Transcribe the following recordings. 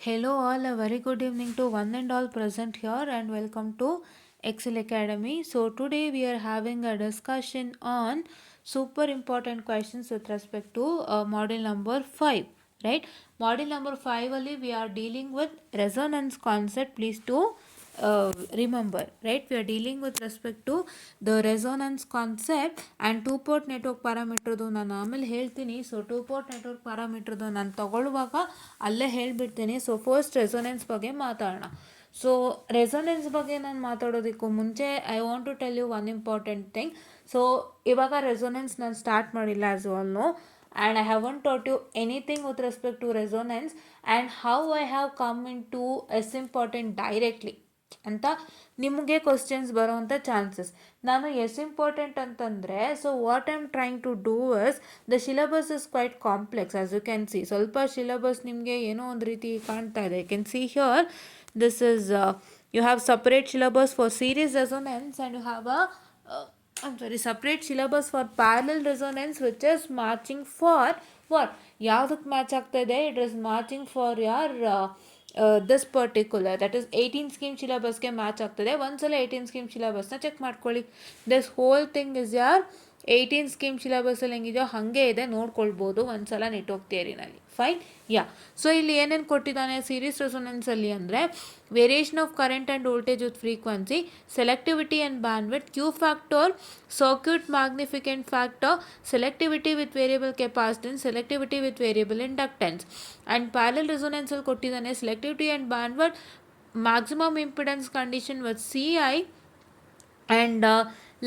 Hello, all. A very good evening to one and all present here, and welcome to Excel Academy. So, today we are having a discussion on super important questions with respect to model number 5. Right? Model number 5 ali we are dealing with resonance concept. Please do remember, right? We are dealing with respect to the resonance concept and two port network parameterದು ನಾನು ಆಮೇಲೆ ಹೇಳ್ತೀನಿ. So two port network ಪ್ಯಾರಾಮೀಟರ್ದು ನಾನು ತಗೊಳ್ಳುವಾಗ ಅಲ್ಲೇ ಹೇಳಿಬಿಡ್ತೀನಿ. So first resonance ಬಗ್ಗೆ ಮಾತಾಡೋಣ. So resonance ಬಗ್ಗೆ ನಾನು ಮಾತಾಡೋದಕ್ಕೂ ಮುಂಚೆ I want to tell you one important thing. So ಇವಾಗ ರೆಸೊನೆನ್ಸ್ ನಾನು ಸ್ಟಾರ್ಟ್ ಮಾಡಿಲ್ಲ as all know, and I haven't taught you anything with respect to resonance and how I have come into S important directly ಅಂತ ನಿಮಗೆ questions ಬರೋವಂಥ chances. ನಾನು as important ಅಂತಂದರೆ, so what I am trying to do is the syllabus is quite complex as you can see. ಸ್ವಲ್ಪ syllabus ನಿಮಗೆ ಏನೋ ಒಂದು ರೀತಿ ಕಾಣ್ತಾ ಇದೆ. You can see here this is you have separate syllabus for series resonance and you have separate syllabus for parallel resonance which is matching for what? ಯಾವುದಕ್ಕೆ match ಆಗ್ತಾ ಇದೆ? It is matching for your this particular that is 18 scheme ಸಿಲೆಬಸ್ಗೆ match ಆಗ್ತದೆ. ಒಂದ್ಸಲ 18 scheme ಸಿಲೆಬಸ್ನ check ಮಾಡ್ಕೊಳ್ಳಿ. This whole thing is ಯಾರ್ 18 scheme ಸಿಲೆಬಸ್ಸಲ್ಲಿ ಹೆಂಗಿದೆಯೋ ಹಾಗೆ ಇದೆ, ನೋಡ್ಕೊಳ್ಬೋದು ಒಂದ್ಸಲ ನೆಟ್ವರ್ಕ್ ಥಿಯರಿನಲ್ಲಿ. Fine, yeah. ಸೊ ಇಲ್ಲಿ ಏನೇನು ಕೊಟ್ಟಿದ್ದಾನೆ ಸೀರೀಸ್ ರೆಸೊನೆನ್ಸಲ್ಲಿ ಅಂದರೆ variation of current and voltage with frequency, selectivity and bandwidth, Q factor, circuit magnificent factor, selectivity with variable capacitance, selectivity with variable inductance. And parallel ರೆಸೊನೆನ್ಸಲ್ಲಿ ಕೊಟ್ಟಿದ್ದಾನೆ selectivity and bandwidth, maximum impedance condition with C I and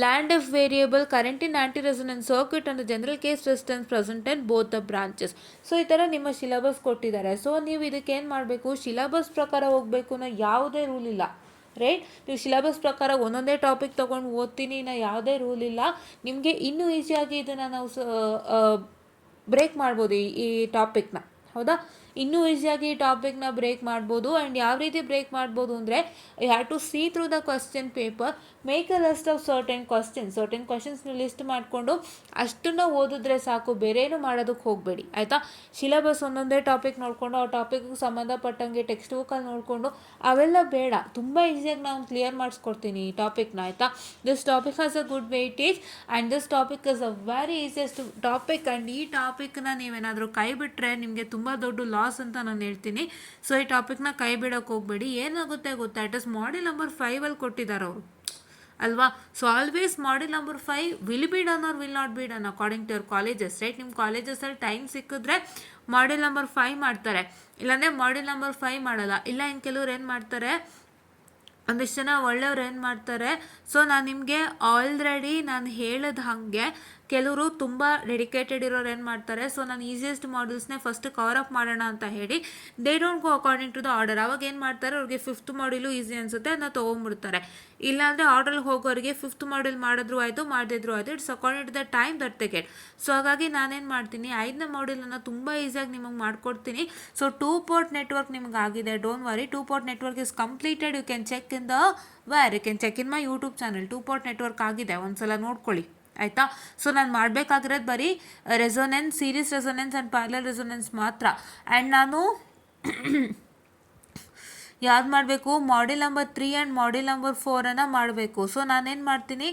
land if variable, current in anti-resonance circuit and the general case resistance present in both the branches. So ಈ ಥರ ನಿಮ್ಮ syllabus ಕೊಟ್ಟಿದ್ದಾರೆ. So ನೀವು ಇದಕ್ಕೆ ಏನು ಮಾಡಬೇಕು, ಸಿಲೆಬಸ್ ಪ್ರಕಾರ ಹೋಗಬೇಕು ಅನ್ನೋ ಯಾವುದೇ ರೂಲ್ ಇಲ್ಲ. ರೈಟ್, ನೀವು ಸಿಲೆಬಸ್ ಪ್ರಕಾರ ಒಂದೊಂದೇ ಟಾಪಿಕ್ ತೊಗೊಂಡು ಓದ್ತೀನಿ ನಾ ಯಾವುದೇ ರೂಲ್ ಇಲ್ಲ. ನಿಮಗೆ ಇನ್ನೂ ಈಸಿಯಾಗಿ ಇದನ್ನು ನಾವು ಬ್ರೇಕ್ ಮಾಡ್ಬೋದು ಈ ಟಾಪಿಕ್ನ. ಹೌದಾ, ಇನ್ನೂ ಈಸಿಯಾಗಿ ಈ ಟಾಪಿಕ್ನ ಬ್ರೇಕ್ ಮಾಡ್ಬೋದು. ಆ್ಯಂಡ್ ಯಾವ ರೀತಿ ಬ್ರೇಕ್ ಮಾಡ್ಬೋದು ಅಂದರೆ you have to see through the question paper, make a list of certain ಕ್ವಶನ್ಸ್ನ ಲಿಸ್ಟ್ ಮಾಡಿಕೊಂಡು ಅಷ್ಟನ್ನು ಓದಿದ್ರೆ ಸಾಕು, ಬೇರೆ ಏನು ಮಾಡೋದಕ್ಕೆ ಹೋಗಬೇಡಿ. ಆಯಿತಾ, ಸಿಲೆಬಸ್ ಒಂದೊಂದೇ ಟಾಪಿಕ್ ನೋಡಿಕೊಂಡು ಆ ಟಾಪಿಕ್ಗೆ ಸಂಬಂಧಪಟ್ಟಂಗೆ ಟೆಕ್ಸ್ಟ್ ಬುಕ್ಕಲ್ಲಿ ನೋಡಿಕೊಂಡು ಅವೆಲ್ಲ ಬೇಡ. ತುಂಬ ಈಸಿಯಾಗಿ ನಾವು ಕ್ಲಿಯರ್ ಮಾಡಿಸ್ಕೊಡ್ತೀನಿ ಈ ಟಾಪಿಕ್ನ. ಆಯಿತಾ, this topic has a good weightage and this topic is a very easiest topic. And ಈ ಟಾಪಿಕ್ನ ನೀವೇನಾದರೂ ಕೈ ಬಿಟ್ಟರೆ ನಿಮಗೆ ತುಂಬ ದೊಡ್ಡ ಲಾಸ್ ಅಂತ ನಾನು ಹೇಳ್ತೀನಿ. ಸೊ ಈ ಟಾಪಿಕ್ನ ಕೈ ಬಿಡೋಕ್ಕೆ ಹೋಗಬೇಡಿ. ಏನಾಗುತ್ತೆ ಗೊತ್ತಾ, ಇಟ್ ಇಸ್ ಮಾಡೆಲ್ ನಂಬರ್ 5 ಕೊಟ್ಟಿದ್ದಾರೆ ಅವರು ಅಲ್ವಾ. So always model number 5 will be done or will not be done according to your colleges. Right, ನಿಮ್ಮ ಕಾಲೇಜಸಲ್ಲಿ ಟೈಮ್ ಸಿಕ್ಕಿದ್ರೆ ಮಾಡೆಲ್ ನಂಬರ್ 5 ಮಾಡ್ತಾರೆ, ಇಲ್ಲಾಂದರೆ ಮಾಡೆಲ್ ನಂಬರ್ 5 ಮಾಡಲ್ಲ. ಇಲ್ಲ ಇನ್ನು ಕೆಲವ್ರು ಏನು ಮಾಡ್ತಾರೆ, ಒಂದಿಷ್ಟು ಜನ ಒಳ್ಳೆಯವ್ರು ಏನು ಮಾಡ್ತಾರೆ, ಸೊ ನಾನು ನಿಮಗೆ ಆಲ್ರೆಡಿ ನಾನು ಹೇಳಿದ ಹಾಗೆ ಕೆಲವರು ತುಂಬ ಡೆಡಿಕೇಟೆಡ್ ಇರೋರು ಏನು ಮಾಡ್ತಾರೆ, ಸೊ ನಾನು ಈಸಿಯೆಸ್ಟ್ ಮಾಡ್ಯೂಲ್ಸ್ನೇ ಫಸ್ಟ್ ಕವರ್ ಅಪ್ ಮಾಡೋಣ ಅಂತ ಹೇಳಿ they don't go according to the order. ಅವಾಗ ಏನು ಮಾಡ್ತಾರೆ, ಅವ್ರಿಗೆ 5th ಮಾಡ್ಯೂಲು ಈಸಿ ಅನಿಸುತ್ತೆ ಅದನ್ನ ತೊಗೊಂಡ್ಬಿಡ್ತಾರೆ. ಇಲ್ಲಾಂದರೆ ಆರ್ಡ್ರಲ್ಲಿ ಹೋಗೋರಿಗೆ 5th ಮಾಡ್ಯೂಲ್ ಮಾಡಿದ್ರು ಆಯಿತು, ಮಾಡದಿದ್ರು ಆಯಿತು, it's according to the time that they get. So ಹಾಗಾಗಿ ನಾನೇನು ಮಾಡ್ತೀನಿ, 5ನೇ ಮಾಡ್ಯೂಲನ್ನು ತುಂಬ ಈಸಿಯಾಗಿ ನಿಮಗೆ ಮಾಡ್ಕೊಡ್ತೀನಿ. ಸೊ 2 ಪೋರ್ಟ್ ನೆಟ್ವರ್ಕ್ ನಿಮ್ಗೆ ಆಗಿದೆ, don't worry. 2 port network is completed. You can check in the you can check in my YouTube channel. 2 port network ಆಗಿದೆ, ಒಂದ್ಸಲ ನೋಡ್ಕೊಳ್ಳಿ. ಆಯಿತಾ, ಸೊ ನಾನು ಮಾಡಬೇಕಾಗಿರೋದು ಬರೀ resonance, series resonance and parallel resonance ಮಾತ್ರ. ಆ್ಯಂಡ್ ನಾನು ಯಾವ್ದು ಮಾಡಬೇಕು, model number 3 and model number 4 ಮಾಡಬೇಕು. ಸೊ ನಾನೇನು ಮಾಡ್ತೀನಿ,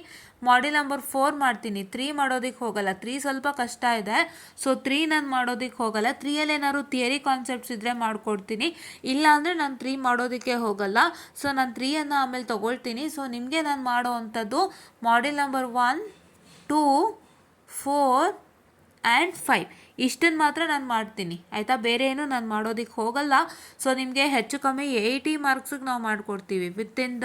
ಮಾಡೆಲ್ ನಂಬರ್ 4 ಮಾಡ್ತೀನಿ, 3 ಮಾಡೋದಕ್ಕೆ ಹೋಗಲ್ಲ. 3 ಸ್ವಲ್ಪ ಕಷ್ಟ ಇದೆ, ಸೊ 3 ನಾನು ಮಾಡೋದಕ್ಕೆ ಹೋಗಲ್ಲ. 3ಯಲ್ಲಿ ಏನಾದ್ರು ಥಿಯರಿ ಕಾನ್ಸೆಪ್ಟ್ಸ್ ಇದ್ದರೆ ಮಾಡ್ಕೊಡ್ತೀನಿ, ಇಲ್ಲಾಂದರೆ ನಾನು 3 ಮಾಡೋದಕ್ಕೆ ಹೋಗಲ್ಲ. ಸೊ ನಾನು 3 ಆಮೇಲೆ ತೊಗೊಳ್ತೀನಿ. ಸೊ ನಿಮಗೆ ನಾನು ಮಾಡೋ ಅಂಥದ್ದು ಮಾಡೆಲ್ ನಂಬರ್ 1, 2, 4 ಆ್ಯಂಡ್ 5 ಇಷ್ಟನ್ನು ಮಾತ್ರ ನಾನು ಮಾಡ್ತೀನಿ. ಆಯಿತಾ, ಬೇರೆ ಏನು ನಾನು ಮಾಡೋದಕ್ಕೆ ಹೋಗಲ್ಲ. ಸೊ ನಿಮಗೆ ಹೆಚ್ಚು ಕಮ್ಮಿ 80 ಮಾರ್ಕ್ಸಿಗೆ ನಾವು ಮಾಡಿಕೊಡ್ತೀವಿ. Within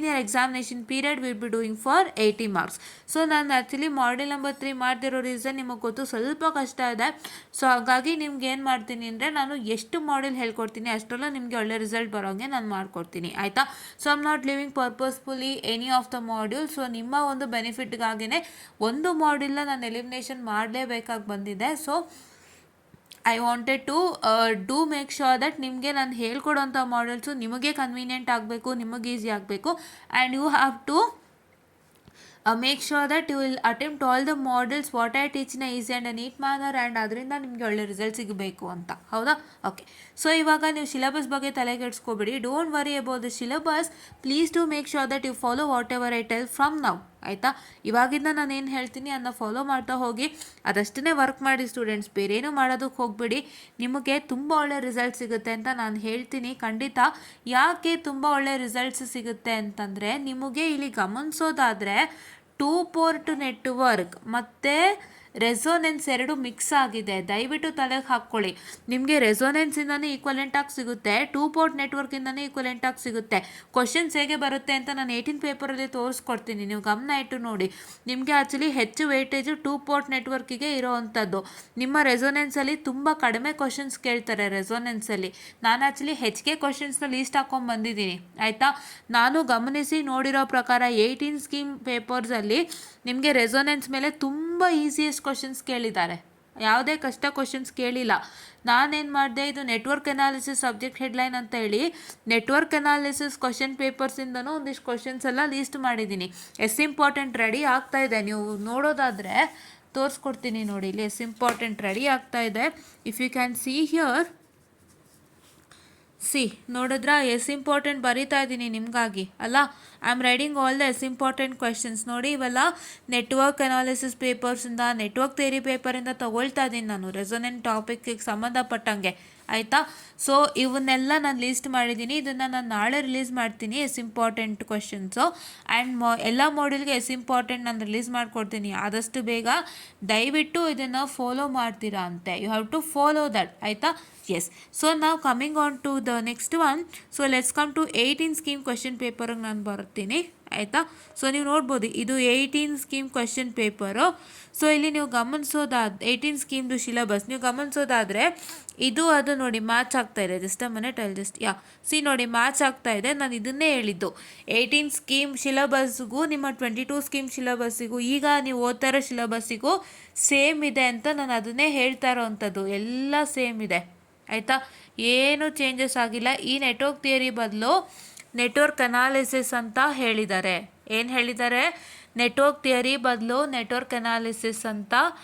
your examination period will be doing for 80 marks. So ನಾನು ಆ್ಯಕ್ಚುಲಿ ಮಾಡೆಲ್ ನಂಬರ್ 3 ಮಾಡ್ತಿರೋ ರೀಸನ್ ನಿಮಗೆ ಗೊತ್ತು, ಸ್ವಲ್ಪ ಕಷ್ಟ ಇದೆ. ಸೊ ಹಾಗಾಗಿ ನಿಮ್ಗೆ ಏನು ಮಾಡ್ತೀನಿ ಅಂದರೆ, ನಾನು ಎಷ್ಟು ಮಾಡೆಲ್ ಹೇಳ್ಕೊಡ್ತೀನಿ ಅಷ್ಟರಲ್ಲೂ ನಿಮಗೆ ಒಳ್ಳೆ ರಿಸಲ್ಟ್ ಬರೋಂಗೆ ನಾನು ಮಾಡಿಕೊಡ್ತೀನಿ. ಆಯಿತಾ, so I am not leaving purposefully any of the module. So ನಿಮ್ಮ ಒಂದು ಬೆನಿಫಿಟ್ಗಾಗಿಯೇ ಒಂದು ಮಾಡ್ಯೂಲ್ನ ನಾನು ಎಲಿಮಿನೇಷನ್ ಮಾಡಲೇಬೇಕಾಗಿ ಬಂದಿದೆ. So I wanted to do make sure that ನಿಮಗೆ ನಾನು ಹೇಳ್ಕೊಡೋಂಥ ಮಾಡ್ಯೂಲ್ಸು ನಿಮಗೆ ಕನ್ವೀನಿಯೆಂಟ್ ಆಗಬೇಕು, ನಿಮಗೆ ಈಸಿ ಆಗಬೇಕು. And you have to make sure that you will attempt all the models what I teach in easy and neat manner and ಅದರಿಂದ ನಿಮಗೆ ಒಳ್ಳೆ result ಸಿಗಬೇಕು ಅಂತ. ಹೌದಾ? ಓಕೆ. ಸೊ ಇವಾಗ ನೀವು ಸಿಲೆಬಸ್ ಬಗ್ಗೆ ತಲೆ ಕೆಡಿಸ್ಕೋಬೇಡಿ. Don't worry about the syllabus. Please to make sure that you follow whatever I tell from now. ಆಯಿತಾ? ಇವಾಗಿಂದ ನಾನು ಏನು ಹೇಳ್ತೀನಿ ಅದನ್ನ ಫಾಲೋ ಮಾಡ್ತಾ ಹೋಗಿ, ಅದಷ್ಟೇ ವರ್ಕ್ ಮಾಡಿ ಸ್ಟೂಡೆಂಟ್ಸ್, ಬೇರೇನೂ ಮಾಡೋದಕ್ಕೆ ಹೋಗಬೇಡಿ. ನಿಮಗೆ ತುಂಬ ಒಳ್ಳೆ ರಿಸಲ್ಟ್ ಸಿಗುತ್ತೆ ಅಂತ ನಾನು ಹೇಳ್ತೀನಿ ಖಂಡಿತ. ಯಾಕೆ ತುಂಬ ಒಳ್ಳೆ ರಿಸಲ್ಟ್ಸ್ ಸಿಗುತ್ತೆ ಅಂತಂದರೆ, ನಿಮಗೆ ಇಲ್ಲಿ ಗಮನಿಸೋದಾದರೆ ಟೂ ಪೋರ್ಟ್ ನೆಟ್ವರ್ಕ್ ಮತ್ತು ರೆಸೋನೆನ್ಸ್ ಎರಡು ಮಿಕ್ಸ್ ಆಗಿದೆ. ದಯವಿಟ್ಟು ತಲೆಗೆ ಹಾಕ್ಕೊಳ್ಳಿ. ನಿಮಗೆ ರೆಸೋನೆನ್ಸಿಂದನೇ ಈಕ್ವಲೆಂಟಾಗಿ ಸಿಗುತ್ತೆ, ಟೂ ಪೋರ್ಟ್ ನೆಟ್ವರ್ಕಿಂದನೇ ಈಕ್ವಲೆಂಟಾಗಿ ಸಿಗುತ್ತೆ. ಕ್ವಶನ್ಸ್ ಹೇಗೆ ಬರುತ್ತೆ ಅಂತ ನಾನು 18 ಪೇಪರಲ್ಲಿ ತೋರಿಸ್ಕೊಡ್ತೀನಿ, ನೀವು ಗಮನ ಇಟ್ಟು ನೋಡಿ. ನಿಮಗೆ ಆ್ಯಕ್ಚುಲಿ ಹೆಚ್ಚು ವೇಟೇಜು ಟೂ ಪೋರ್ಟ್ ನೆಟ್ವರ್ಕಿಗೆ ಇರೋವಂಥದ್ದು. ನಿಮ್ಮ ರೆಸೋನೆನ್ಸಲ್ಲಿ ತುಂಬ ಕಡಿಮೆ ಕ್ವಶನ್ಸ್ ಕೇಳ್ತಾರೆ. ರೆಸೋನೆನ್ಸಲ್ಲಿ ನಾನು ಆ್ಯಕ್ಚುಲಿ ಹೆಚ್ಚಿಗೆ ಕ್ವಶನ್ಸ್ನ ಲೀಸ್ಟ್ ಹಾಕ್ಕೊಂಡು ಬಂದಿದ್ದೀನಿ. ಆಯಿತಾ? ನಾನು ಗಮನಿಸಿ ನೋಡಿರೋ ಪ್ರಕಾರ 18 ಸ್ಕೀಮ್ ಪೇಪರ್ಸಲ್ಲಿ ನಿಮಗೆ ರೆಸೋನೆನ್ಸ್ ಮೇಲೆ ತುಂಬ ಈಸಿಯೆಸ್ಟ್ ಕ್ವಶನ್ಸ್ ಕೇಳಿದ್ದಾರೆ. ಯಾವುದೇ ಕಷ್ಟ ಕ್ವಶನ್ಸ್ ಕೇಳಿಲ್ಲ. ನಾನೇನು ಮಾಡಿದೆ, ಇದು ನೆಟ್ವರ್ಕ್ ಅನಾಲಿಸಿಸ್ ಸಬ್ಜೆಕ್ಟ್ ಹೆಡ್ಲೈನ್ ಅಂತ ಹೇಳಿ ನೆಟ್ವರ್ಕ್ ಅನಾಲಿಸಿಸ್ ಕ್ವಶನ್ ಪೇಪರ್ಸಿಂದನೂ ಒಂದಿಷ್ಟು ಕ್ವಶನ್ಸ್ ಎಲ್ಲ ಲೀಸ್ಟ್ ಮಾಡಿದ್ದೀನಿ. ಇಂಪಾರ್ಟೆಂಟ್ ರೆಡಿ ಆಗ್ತಾ ಇದೆ. ನೀವು ನೋಡೋದಾದರೆ ತೋರಿಸ್ಕೊಡ್ತೀನಿ ನೋಡಿ. ಇಲ್ಲಿ ಇಂಪಾರ್ಟೆಂಟ್ ರೆಡಿ ಆಗ್ತಾ ಇದೆ. If you can see here, ನೋಡಿದ್ರಾ? ಇಂಪಾರ್ಟೆಂಟ್ ಬರೀತಾ ಇದ್ದೀನಿ ನಿಮಗಾಗಿ ಅಲ್ಲ. I am writing all the important questions. ನೋಡಿ, ಇವೆಲ್ಲ ನೆಟ್ವರ್ಕ್ ಅನಾಲಿಸಿಸ್ ಪೇಪರ್ಸಿಂದ, ನೆಟ್ವರ್ಕ್ ಥಿಯರಿ ಪೇಪರಿಂದ ತೊಗೊಳ್ತಾ ಇದ್ದೀನಿ ನಾನು, ರೆಸೊನೆಂಟ್ ಟಾಪಿಕ್ಕಿಗೆ ಸಂಬಂಧಪಟ್ಟಂಗೆ. ಆಯಿತಾ? ಸೊ ಇವನ್ನೆಲ್ಲ ನಾನು ಲೀಸ್ಟ್ ಮಾಡಿದ್ದೀನಿ. ಇದನ್ನು ನಾನು ನಾಳೆ ರಿಲೀಸ್ ಮಾಡ್ತೀನಿ. ಇಂಪಾರ್ಟೆಂಟ್ ಕ್ವೆಶನ್ಸು ಆ್ಯಂಡ್ ಎಲ್ಲ ಮಾಡ್ಯೂಲ್ಗೆ ಇಂಪಾರ್ಟೆಂಟ್ ನಾನು ರಿಲೀಸ್ ಮಾಡಿಕೊಡ್ತೀನಿ ಆದಷ್ಟು ಬೇಗ. ದಯವಿಟ್ಟು ಇದನ್ನು ಫಾಲೋ ಮಾಡ್ತೀರಾ ಅಂತೆ. You have to follow that. ಆಯಿತಾ? ಎಸ್. ಸೊ ನಾವು coming on to the next one. So let's come to 18 scheme question ಪೇಪರಿಗೆ ನಾನು ಬರ್ತೀನಿ. ಆಯಿತಾ? ಸೊ ನೀವು ನೋಡ್ಬೋದು, ಇದು 18 ಸ್ಕೀಮ್ ಕ್ವೆಶನ್ ಪೇಪರು. ಸೊ ಇಲ್ಲಿ ನೀವು ಗಮನಿಸೋದಾದ 18 ಸ್ಕೀಮ್ದು ಸಿಲೆಬಸ್ ನೀವು ಗಮನಿಸೋದಾದರೆ ಇದು ಅದು ನೋಡಿ ಮ್ಯಾಚ್ ಆಗ್ತಾ ಇದೆ. Just a minute, I just ನೋಡಿ ಮ್ಯಾಚ್ ಆಗ್ತಾ ಇದೆ. ನಾನು ಇದನ್ನೇ ಹೇಳಿದ್ದು, 18 ಸ್ಕೀಮ್ ಸಿಲೆಬಸ್ಗೂ ನಿಮ್ಮ 22 ಸ್ಕೀಮ್ ಸಿಲೆಬಸ್ಸಿಗೂ ಈಗ ನೀವು ಓದ್ತಾ ಇರೋ ಸಿಲೆಬಸ್ಸಿಗೂ ಸೇಮ್ ಇದೆ ಅಂತ ನಾನು ಅದನ್ನೇ ಹೇಳ್ತಾ ಇರೋವಂಥದ್ದು. ಎಲ್ಲ ಸೇಮ್ ಇದೆ. ಆಯಿತಾ? ಏನೂ ಚೇಂಜಸ್ ಆಗಿಲ್ಲ. ಈ ನೆಟ್ವರ್ಕ್ ಥಿಯರಿ ಬದಲು ನೆಟ್ವರ್ಕ್ ಅನಾಲಿಸಿಸ್ ಅಂತ ಹೇಳಿದ್ದಾರೆ. ಏನು ಹೇಳಿದ್ದಾರೆ? ನೆಟ್ವರ್ಕ್ ಥಿಯರಿ ಬದಲು ನೆಟ್ವರ್ಕ್ ಅನಾಲಿಸಿಸ್ ಅಂತ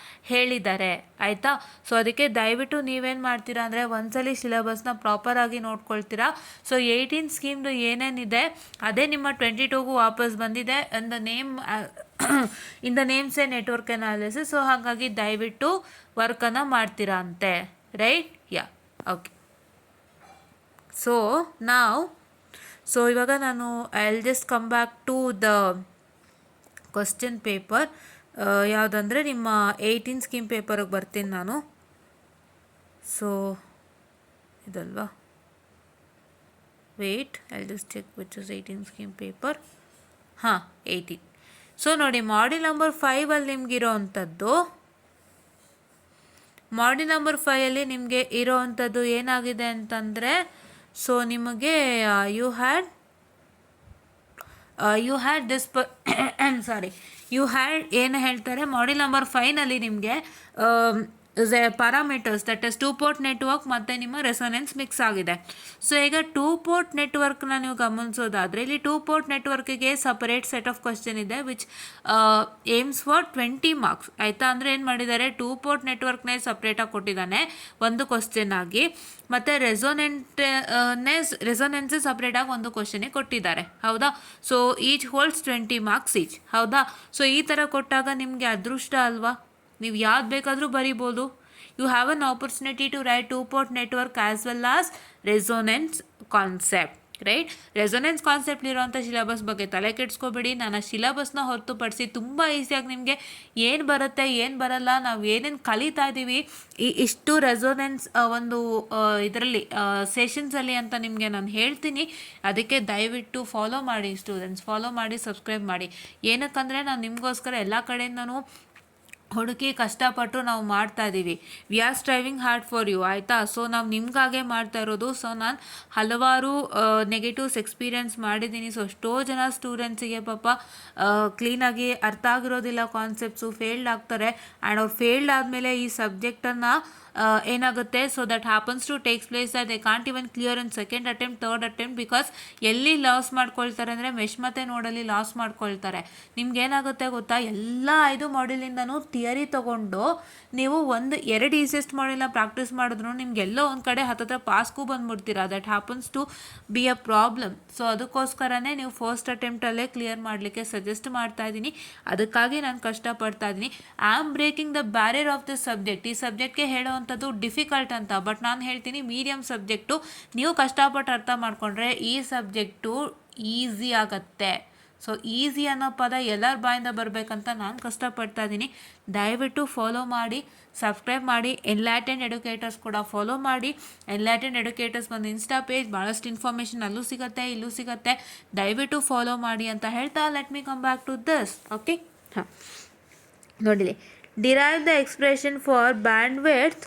ಹೇಳಿದ್ದಾರೆ. ಆಯಿತಾ? ಸೊ ಅದಕ್ಕೆ ದಯವಿಟ್ಟು ನೀವೇನು ಮಾಡ್ತೀರಾ ಅಂದರೆ ಒಂದ್ಸಲಿ ಸಿಲೆಬಸ್ನ ಪ್ರಾಪರಾಗಿ ನೋಡ್ಕೊಳ್ತೀರಾ. ಸೊ 18 ಸ್ಕೀಮ್ದು ಏನೇನಿದೆ ಅದೇ ನಿಮ್ಮ 22ಗೂ ವಾಪಸ್ ಬಂದಿದೆ. ಇನ್ ದ ನೇಮ್ಸೇ ನೆಟ್ವರ್ಕ್ ಅನಾಲಿಸಿಸ್. ಸೊ ಹಾಗಾಗಿ ದಯವಿಟ್ಟು ವರ್ಕನ್ನು ಮಾಡ್ತೀರಾ ಅಂತೆ. ರೈಟ್? ಓಕೆ. ಸೊ ಇವಾಗ ನಾನು I will just come back to the question paper. ಯಾವುದಂದರೆ ನಿಮ್ಮ 18 ಸ್ಕೀಮ್ ಪೇಪರಿಗೆ ಬರ್ತೀನಿ ನಾನು. ಸೊ ಇದಲ್ವಾ? Wait, I will just check which is 18 scheme paper. 18. So ನೋಡಿ, ಮಾಡ್ಯೂಲ್ ನಂಬರ್ 5ಅಲ್ಲಿ ನಿಮಗಿರೋ ಅಂಥದ್ದು, ಮಾಡ್ಯೂಲ್ ನಂಬರ್ 5ಅಲ್ಲಿ ನಿಮಗೆ ಇರೋ ಅಂಥದ್ದು ಏನಾಗಿದೆ ಅಂತಂದರೆ, ಸೊ ನಿಮಗೆ you had this you had ಏನು ಹೇಳ್ತಾರೆ, ಮಾಡ್ಯೂಲ್ ನಂಬರ್ 5ನಲ್ಲಿ ನಿಮಗೆ parameters, that is two port network ಮತ್ತು ನಿಮ್ಮ ರೆಸೊನೆನ್ಸ್ ಮಿಕ್ಸ್ ಆಗಿದೆ. ಸೊ ಈಗ ಟೂ ಪೋರ್ಟ್ ನೆಟ್ವರ್ಕ್ನ ನೀವು ಗಮನಿಸೋದಾದರೆ ಇಲ್ಲಿ ಟೂ ಪೋರ್ಟ್ ನೆಟ್ವರ್ಕಿಗೆ ಸಪರೇಟ್ ಸೆಟ್ ಆಫ್ ಕ್ವಶನ್ ಇದೆ ವಿಚ್ ಏಮ್ಸ್ ಫಾರ್ 20 ಮಾರ್ಕ್ಸ್. ಆಯಿತಾ? ಅಂದರೆ ಏನು ಮಾಡಿದ್ದಾರೆ, ಟೂ ಪೋರ್ಟ್ ನೆಟ್ವರ್ಕ್ನೇ ಸಪ್ರೇಟಾಗಿ ಕೊಟ್ಟಿದ್ದಾನೆ ಒಂದು ಕ್ವಶನ್ ಆಗಿ, ಮತ್ತು ರೆಸೊನೆನ್ಸೇ ಸಪ್ರೇಟಾಗಿ ಒಂದು ಕ್ವಶನಿಗೆ ಕೊಟ್ಟಿದ್ದಾರೆ. ಹೌದಾ? So each holds 20 marks each. ಹೌದಾ? ಸೊ ಈ ಥರ ಕೊಟ್ಟಾಗ ನಿಮಗೆ ಅದೃಷ್ಟ ಅಲ್ವಾ, ನೀವು ಯಾವ್ದು ಬೇಕಾದರೂ ಬರಿಬೋದು. You have an opportunity to write two port network as well as resonance concept. Right? Resonance ಕಾನ್ಸೆಪ್ಟ್ಲಿರೋಂಥ ಸಿಲೆಬಸ್ ಬಗ್ಗೆ ತಲೆ ಕೆಡಿಸ್ಕೋಬೇಡಿ. ನಾನು ಆ ಸಿಲೆಬಸ್ನ ಹೊರತುಪಡಿಸಿ ತುಂಬ ಈಸಿಯಾಗಿ ನಿಮಗೆ ಏನು ಬರುತ್ತೆ ಏನು ಬರಲ್ಲ, ನಾವು ಏನೇನು ಕಲಿತಾ ಇದ್ದೀವಿ ಇಷ್ಟು ರೆಸೊನೆನ್ಸ್ ಒಂದು ಇದರಲ್ಲಿ ಸೆಷನ್ಸಲ್ಲಿ ಅಂತ ನಿಮಗೆ ನಾನು ಹೇಳ್ತೀನಿ. ಅದಕ್ಕೆ ದಯವಿಟ್ಟು ಫಾಲೋ ಮಾಡಿ ಸ್ಟೂಡೆಂಟ್ಸ್, ಫಾಲೋ ಮಾಡಿ, ಸಬ್ಸ್ಕ್ರೈಬ್ ಮಾಡಿ. ಏನಕ್ಕಂದರೆ ನಾನು ನಿಮಗೋಸ್ಕರ ಎಲ್ಲ ಕಡೆಯಿಂದನೂ ಹುಡುಕಿ ಕಷ್ಟಪಟ್ಟು ನಾವು ಮಾಡ್ತಾ ಇದ್ದೀವಿ. We are striving hard for you. ಆಯಿತಾ? ಸೊ ನಾವು ನಿಮಗಾಗೆ ಮಾಡ್ತಾ ಇರೋದು. ಸೊ ನಾನು ಹಲವಾರು ನೆಗೆಟಿವ್ಸ್ ಎಕ್ಸ್ಪೀರಿಯೆನ್ಸ್ ಮಾಡಿದ್ದೀನಿ. ಸೊ ಎಷ್ಟೋ ಜನ ಸ್ಟೂಡೆಂಟ್ಸಿಗೆ ಪಾಪ ಕ್ಲೀನಾಗಿ ಅರ್ಥ ಆಗಿರೋದಿಲ್ಲ ಕಾನ್ಸೆಪ್ಟ್ಸು, ಫೇಲ್ಡ್ ಆಗ್ತಾರೆ. ಆ್ಯಂಡ್ ಅವ್ರು ಫೇಲ್ಡ್ ಆದಮೇಲೆ ಈ ಸಬ್ಜೆಕ್ಟನ್ನು ಏನಾಗುತ್ತೆ, so that happens to takes place that they can't even clear in second attempt third attempt. Because ಎಲ್ಲಿ ಲಾಸ್ ಮಾಡ್ಕೊಳ್ತಾರೆ ಅಂದರೆ ಮೆಶ್ ಮತ್ತು ನೋಡಲ್ಲಿ ಲಾಸ್ ಮಾಡ್ಕೊಳ್ತಾರೆ. ನಿಮ್ಗೆ ಏನಾಗುತ್ತೆ ಗೊತ್ತಾ, ಎಲ್ಲ 5 ಮಾಡ್ಯೂಲಿಂದನೂ ಥಿಯರಿ ತೊಗೊಂಡು ನೀವು ಎರಡು ಈಸಿಯೆಸ್ಟ್ ಮಾಡ್ಯೂಲ್ನ ಪ್ರಾಕ್ಟೀಸ್ ಮಾಡಿದ್ರು ನಿಮ್ಗೆಲ್ಲೋ ಒಂದು ಕಡೆ ಹತ್ತತ್ರ ಪಾಸ್ಗೂ ಬಂದ್ಬಿಡ್ತೀರಾ. That happens to be a problem. So ಅದಕ್ಕೋಸ್ಕರನೇ ನೀವು ಫಸ್ಟ್ ಅಟೆಂಪ್ಟಲ್ಲೇ ಕ್ಲಿಯರ್ ಮಾಡಲಿಕ್ಕೆ ಸಜೆಸ್ಟ್ ಮಾಡ್ತಾ ಇದ್ದೀನಿ. ಅದಕ್ಕಾಗಿ ನಾನು ಕಷ್ಟಪಡ್ತಾ ಇದ್ದೀನಿ. I am breaking the barrier of the subject. ಈ ಸಬ್ಜೆಕ್ಟ್ಗೆ ಹೇಳೋವಂಥದ್ದು ಡಿಫಿಕಲ್ಟ್ ಅಂತ, ಬಟ್ ನಾನು ಹೇಳ್ತೀನಿ ಮೀಡಿಯಮ್ ಸಬ್ಜೆಕ್ಟು. ನೀವು ಕಷ್ಟಪಟ್ಟು ಅರ್ಥ ಮಾಡಿಕೊಂಡ್ರೆ ಈ ಸಬ್ಜೆಕ್ಟು ಈಸಿ ಆಗತ್ತೆ. ಸೊ ಈಸಿ ಅನ್ನೋ ಪದ ಎಲ್ಲರ ಬಾಯಿಂದ ಬರಬೇಕಂತ ನಾನು ಕಷ್ಟಪಡ್ತಾ ಇದ್ದೀನಿ. ದಯವಿಟ್ಟು ಫಾಲೋ ಮಾಡಿ, ಸಬ್ಸ್ಕ್ರೈಬ್ ಮಾಡಿ. ಎನ್ಲೈಟೆಂಡ್ ಎಡ್ಯುಕೇಟರ್ಸ್ ಕೂಡ ಫಾಲೋ ಮಾಡಿ. ಎನ್ಲೈಟೆಂಡ್ ಎಡ್ಯುಕೇಟರ್ಸ್ ಒಂದು ಇನ್ಸ್ಟಾ ಪೇಜ್, ಭಾಳಷ್ಟು ಇನ್ಫಾರ್ಮೇಷನ್ ಅಲ್ಲೂ ಸಿಗುತ್ತೆ ಇಲ್ಲೂ ಸಿಗುತ್ತೆ. ದಯವಿಟ್ಟು ಫಾಲೋ ಮಾಡಿ ಅಂತ ಹೇಳ್ತಾ let me come back to this. Okay, ಹಾಂ ನೋಡಿಲಿ. Derive the expression for bandwidth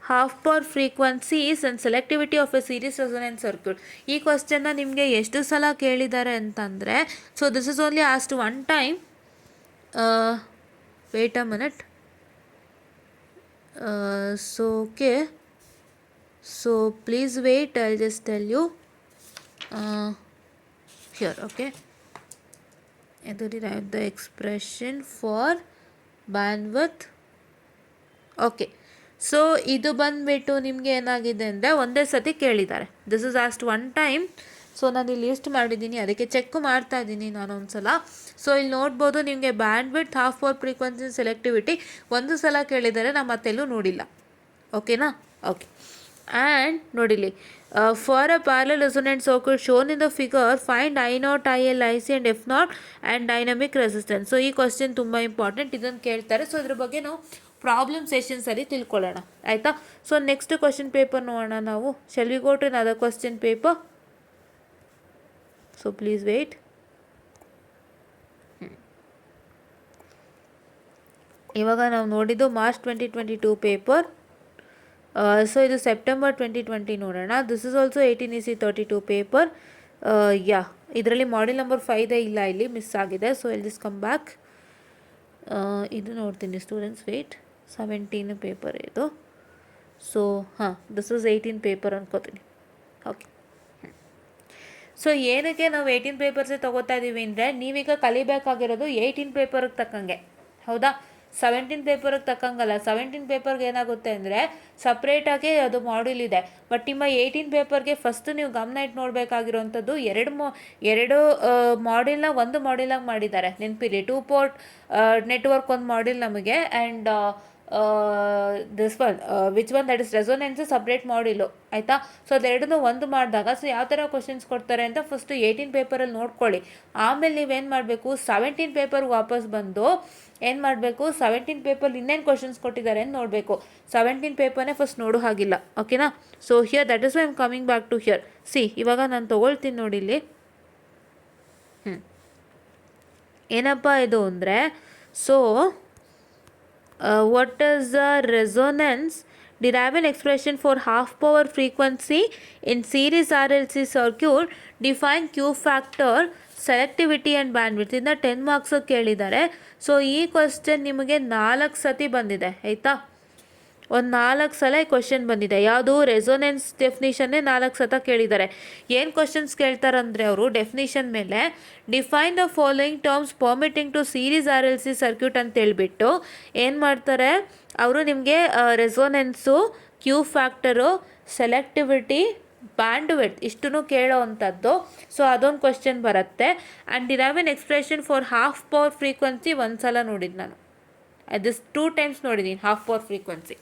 half power frequencies and selectivity of a series resonant circuit. ಈ ಕ್ವಶನ್ನ ನಿಮಗೆ ಎಷ್ಟು ಸಲ ಕೇಳಿದ್ದಾರೆ ಅಂತಂದರೆ, so this is only asked one time. Wait a minute. So okay, so please wait, I just tell you here. Okay, ಇದು derive the expression for bandwidth. Okay, so ಇದು ಬಂದುಬಿಟ್ಟು ನಿಮಗೆ ಏನಾಗಿದೆ ಅಂದರೆ ಒಂದೇ ಸತಿ ಕೇಳಿದ್ದಾರೆ. This is asked one time. So ನಾನು ಇಲ್ಲಿ ಲಿಸ್ಟ್ ಮಾಡಿದ್ದೀನಿ, ಅದಕ್ಕೆ ಚೆಕ್ ಮಾಡ್ತಾ ಇದ್ದೀನಿ ನಾನು ಒಂದು ಸಲ. ಸೊ ಇಲ್ಲಿ ನೋಡ್ಬೋದು ನಿಮಗೆ bandwidth, half power frequency, selectivity ಒಂದು ಸಲ ಕೇಳಿದ್ದಾರೆ, ನಾನು ಮತ್ತೆಲ್ಲೂ ನೋಡಿಲ್ಲ. ಓಕೆನಾ? ಓಕೆ. ಆ್ಯಂಡ್ ನೋಡಿಲಿ, for a parallel resonant circuit shown in the figure find I0, IL, IC and F0 and dynamic resistance. So ಈ ಕ್ವಶನ್ ತುಂಬ ಇಂಪಾರ್ಟೆಂಟ್, ಇದನ್ನು ಕೇಳ್ತಾರೆ. ಸೊ ಇದ್ರ ಬಗ್ಗೆ ನಾವು ಪ್ರಾಬ್ಲಮ್ ಸೆಷನ್ಸಲ್ಲಿ ತಿಳ್ಕೊಳ್ಳೋಣ, ಆಯಿತಾ? ಸೊ ನೆಕ್ಸ್ಟ್ ಕ್ವಶನ್ ಪೇಪರ್ ನೋಡೋಣ ನಾವು. Shall we go to another question paper? So please wait. ಇವಾಗ ನಾವು ನೋಡಿದ್ದು ಮಾರ್ಚ್ 2022 ಪೇಪರ್. ಸೊ ಇದು ಸೆಪ್ಟೆಂಬರ್ 2020 ನೋಡೋಣ. This is also 18EC32 paper. ಇದರಲ್ಲಿ ಮಾಡ್ಯೂಲ್ ನಂಬರ್ 5 ಇಲ್ಲ, ಇಲ್ಲಿ ಮಿಸ್ ಆಗಿದೆ. So I'll just come back. ಇದು ನೋಡ್ತೀನಿ ಸ್ಟೂಡೆಂಟ್ಸ್, ವೇಟ್. 17 ಪೇಪರ್ ಇದು. ಸೊ ಹಾಂ, ದಿಸ್ ಇಸ್ 18 ಪೇಪರ್ ಅನ್ಕೋತೀನಿ. ಓಕೆ, ಸೊ ಏನಕ್ಕೆ ನಾವು 18 ಪೇಪರ್ಸೇ ತೊಗೋತಾ ಇದ್ದೀವಿ ಅಂದರೆ, ನೀವೀಗ ಕಲಿಬೇಕಾಗಿರೋದು 18 ಪೇಪರ್ಗೆ ತಕ್ಕಂಗೆ, ಹೌದಾ? 17 ಪೇಪರ್ಗೆ ತಕ್ಕಂಗಲ್ಲ. 17 ಪೇಪರ್ಗೆ ಏನಾಗುತ್ತೆ ಅಂದರೆ ಸಪ್ರೇಟಾಗಿ ಅದು ಮಾಡ್ಯೂಲ್ ಇದೆ. ಬಟ್ ನಿಮ್ಮ 18 ಪೇಪರ್ಗೆ ಫಸ್ಟ್ ನೀವು ಗಮನ ಇಟ್ಟು ನೋಡಬೇಕಾಗಿರೋವಂಥದ್ದು ಎರಡು ಮಾಡ್ಯೂಲ್ನ ಒಂದು ಮಾಡ್ಯೂಲಾಗಿ ಮಾಡಿದ್ದಾರೆ. ನೆನಪಿರಿ, 2 ಪೋರ್ಟ್ ನೆಟ್ವರ್ಕ್ ಒಂದು ಮಾಡ್ಯೂಲ್ ನಮಗೆ, and this one which one that is resonance separate module, ಆಯಿತಾ? ಸೊ ಅದೆರಡನ್ನೂ ಒಂದು ಮಾಡಿದಾಗ ಸೊ ಯಾವ ಥರ ಕ್ವಶನ್ಸ್ ಕೊಡ್ತಾರೆ ಅಂತ ಫಸ್ಟು 18 ಪೇಪರಲ್ಲಿ ನೋಡ್ಕೊಳ್ಳಿ. ಆಮೇಲೆ ನೀವೇನು ಮಾಡಬೇಕು, 17 ಪೇಪರ್ಗೆ ವಾಪಸ್ ಬಂದು ಏನು ಮಾಡಬೇಕು, 17 ಪೇಪರ್ ಇನ್ನೇನು ಕ್ವಶನ್ಸ್ ಕೊಟ್ಟಿದ್ದಾರೆ ಅಂತ ನೋಡಬೇಕು. 17 ಪೇಪರ್ನೇ ಫಸ್ಟ್ ನೋಡೋ ಹಾಗಿಲ್ಲ, ಓಕೆನಾ? So here that is why I'm coming back to here. See, ಇವಾಗ ನಾನು ತೊಗೊಳ್ತೀನಿ ನೋಡಿ ಇಲ್ಲಿ. ಏನಪ್ಪ ಇದು ಅಂದರೆ, so what is the resonance? Derive an expression for half power frequency in series RLC circuit. Define Q factor, selectivity and bandwidth. ಇದನ್ನ 10 marks ಕೇಳಿದ್ದಾರೆ. ಸೊ ಈ ಕ್ವಶನ್ ನಿಮಗೆ 4 ಸತಿ ಬಂದಿದೆ, ಆಯಿತಾ? ಒಂದು 4 ಸಲ ಈ ಕ್ವಶನ್ ಬಂದಿದೆ. ಯಾವುದು? ರೆಸೊನೆನ್ಸ್ ಡೆಫಿನಿಷನ್ನೇ 4 ಸತ ಕೇಳಿದ್ದಾರೆ. ಏನು ಕ್ವಶನ್ಸ್ ಕೇಳ್ತಾರಂದರೆ ಅವರು ಡೆಫಿನಿಷನ್ ಮೇಲೆ define the following terms permitting to series RLC circuit ಅಂತೇಳ್ಬಿಟ್ಟು ಏನು ಮಾಡ್ತಾರೆ ಅವರು, ನಿಮಗೆ resonance, Q factor, selectivity, bandwidth ಇಷ್ಟನ್ನು ಕೇಳೋ ಅಂಥದ್ದು. ಸೊ ಅದೊಂದು ಕ್ವಶನ್ ಬರುತ್ತೆ. And derive an expression for half power frequency ಒಂದು ಸಲ ನೋಡಿದ್ದು ನಾನು. ದಿಸ್ 2 ಟೈಮ್ಸ್ ನೋಡಿದ್ದೀನಿ half power frequency.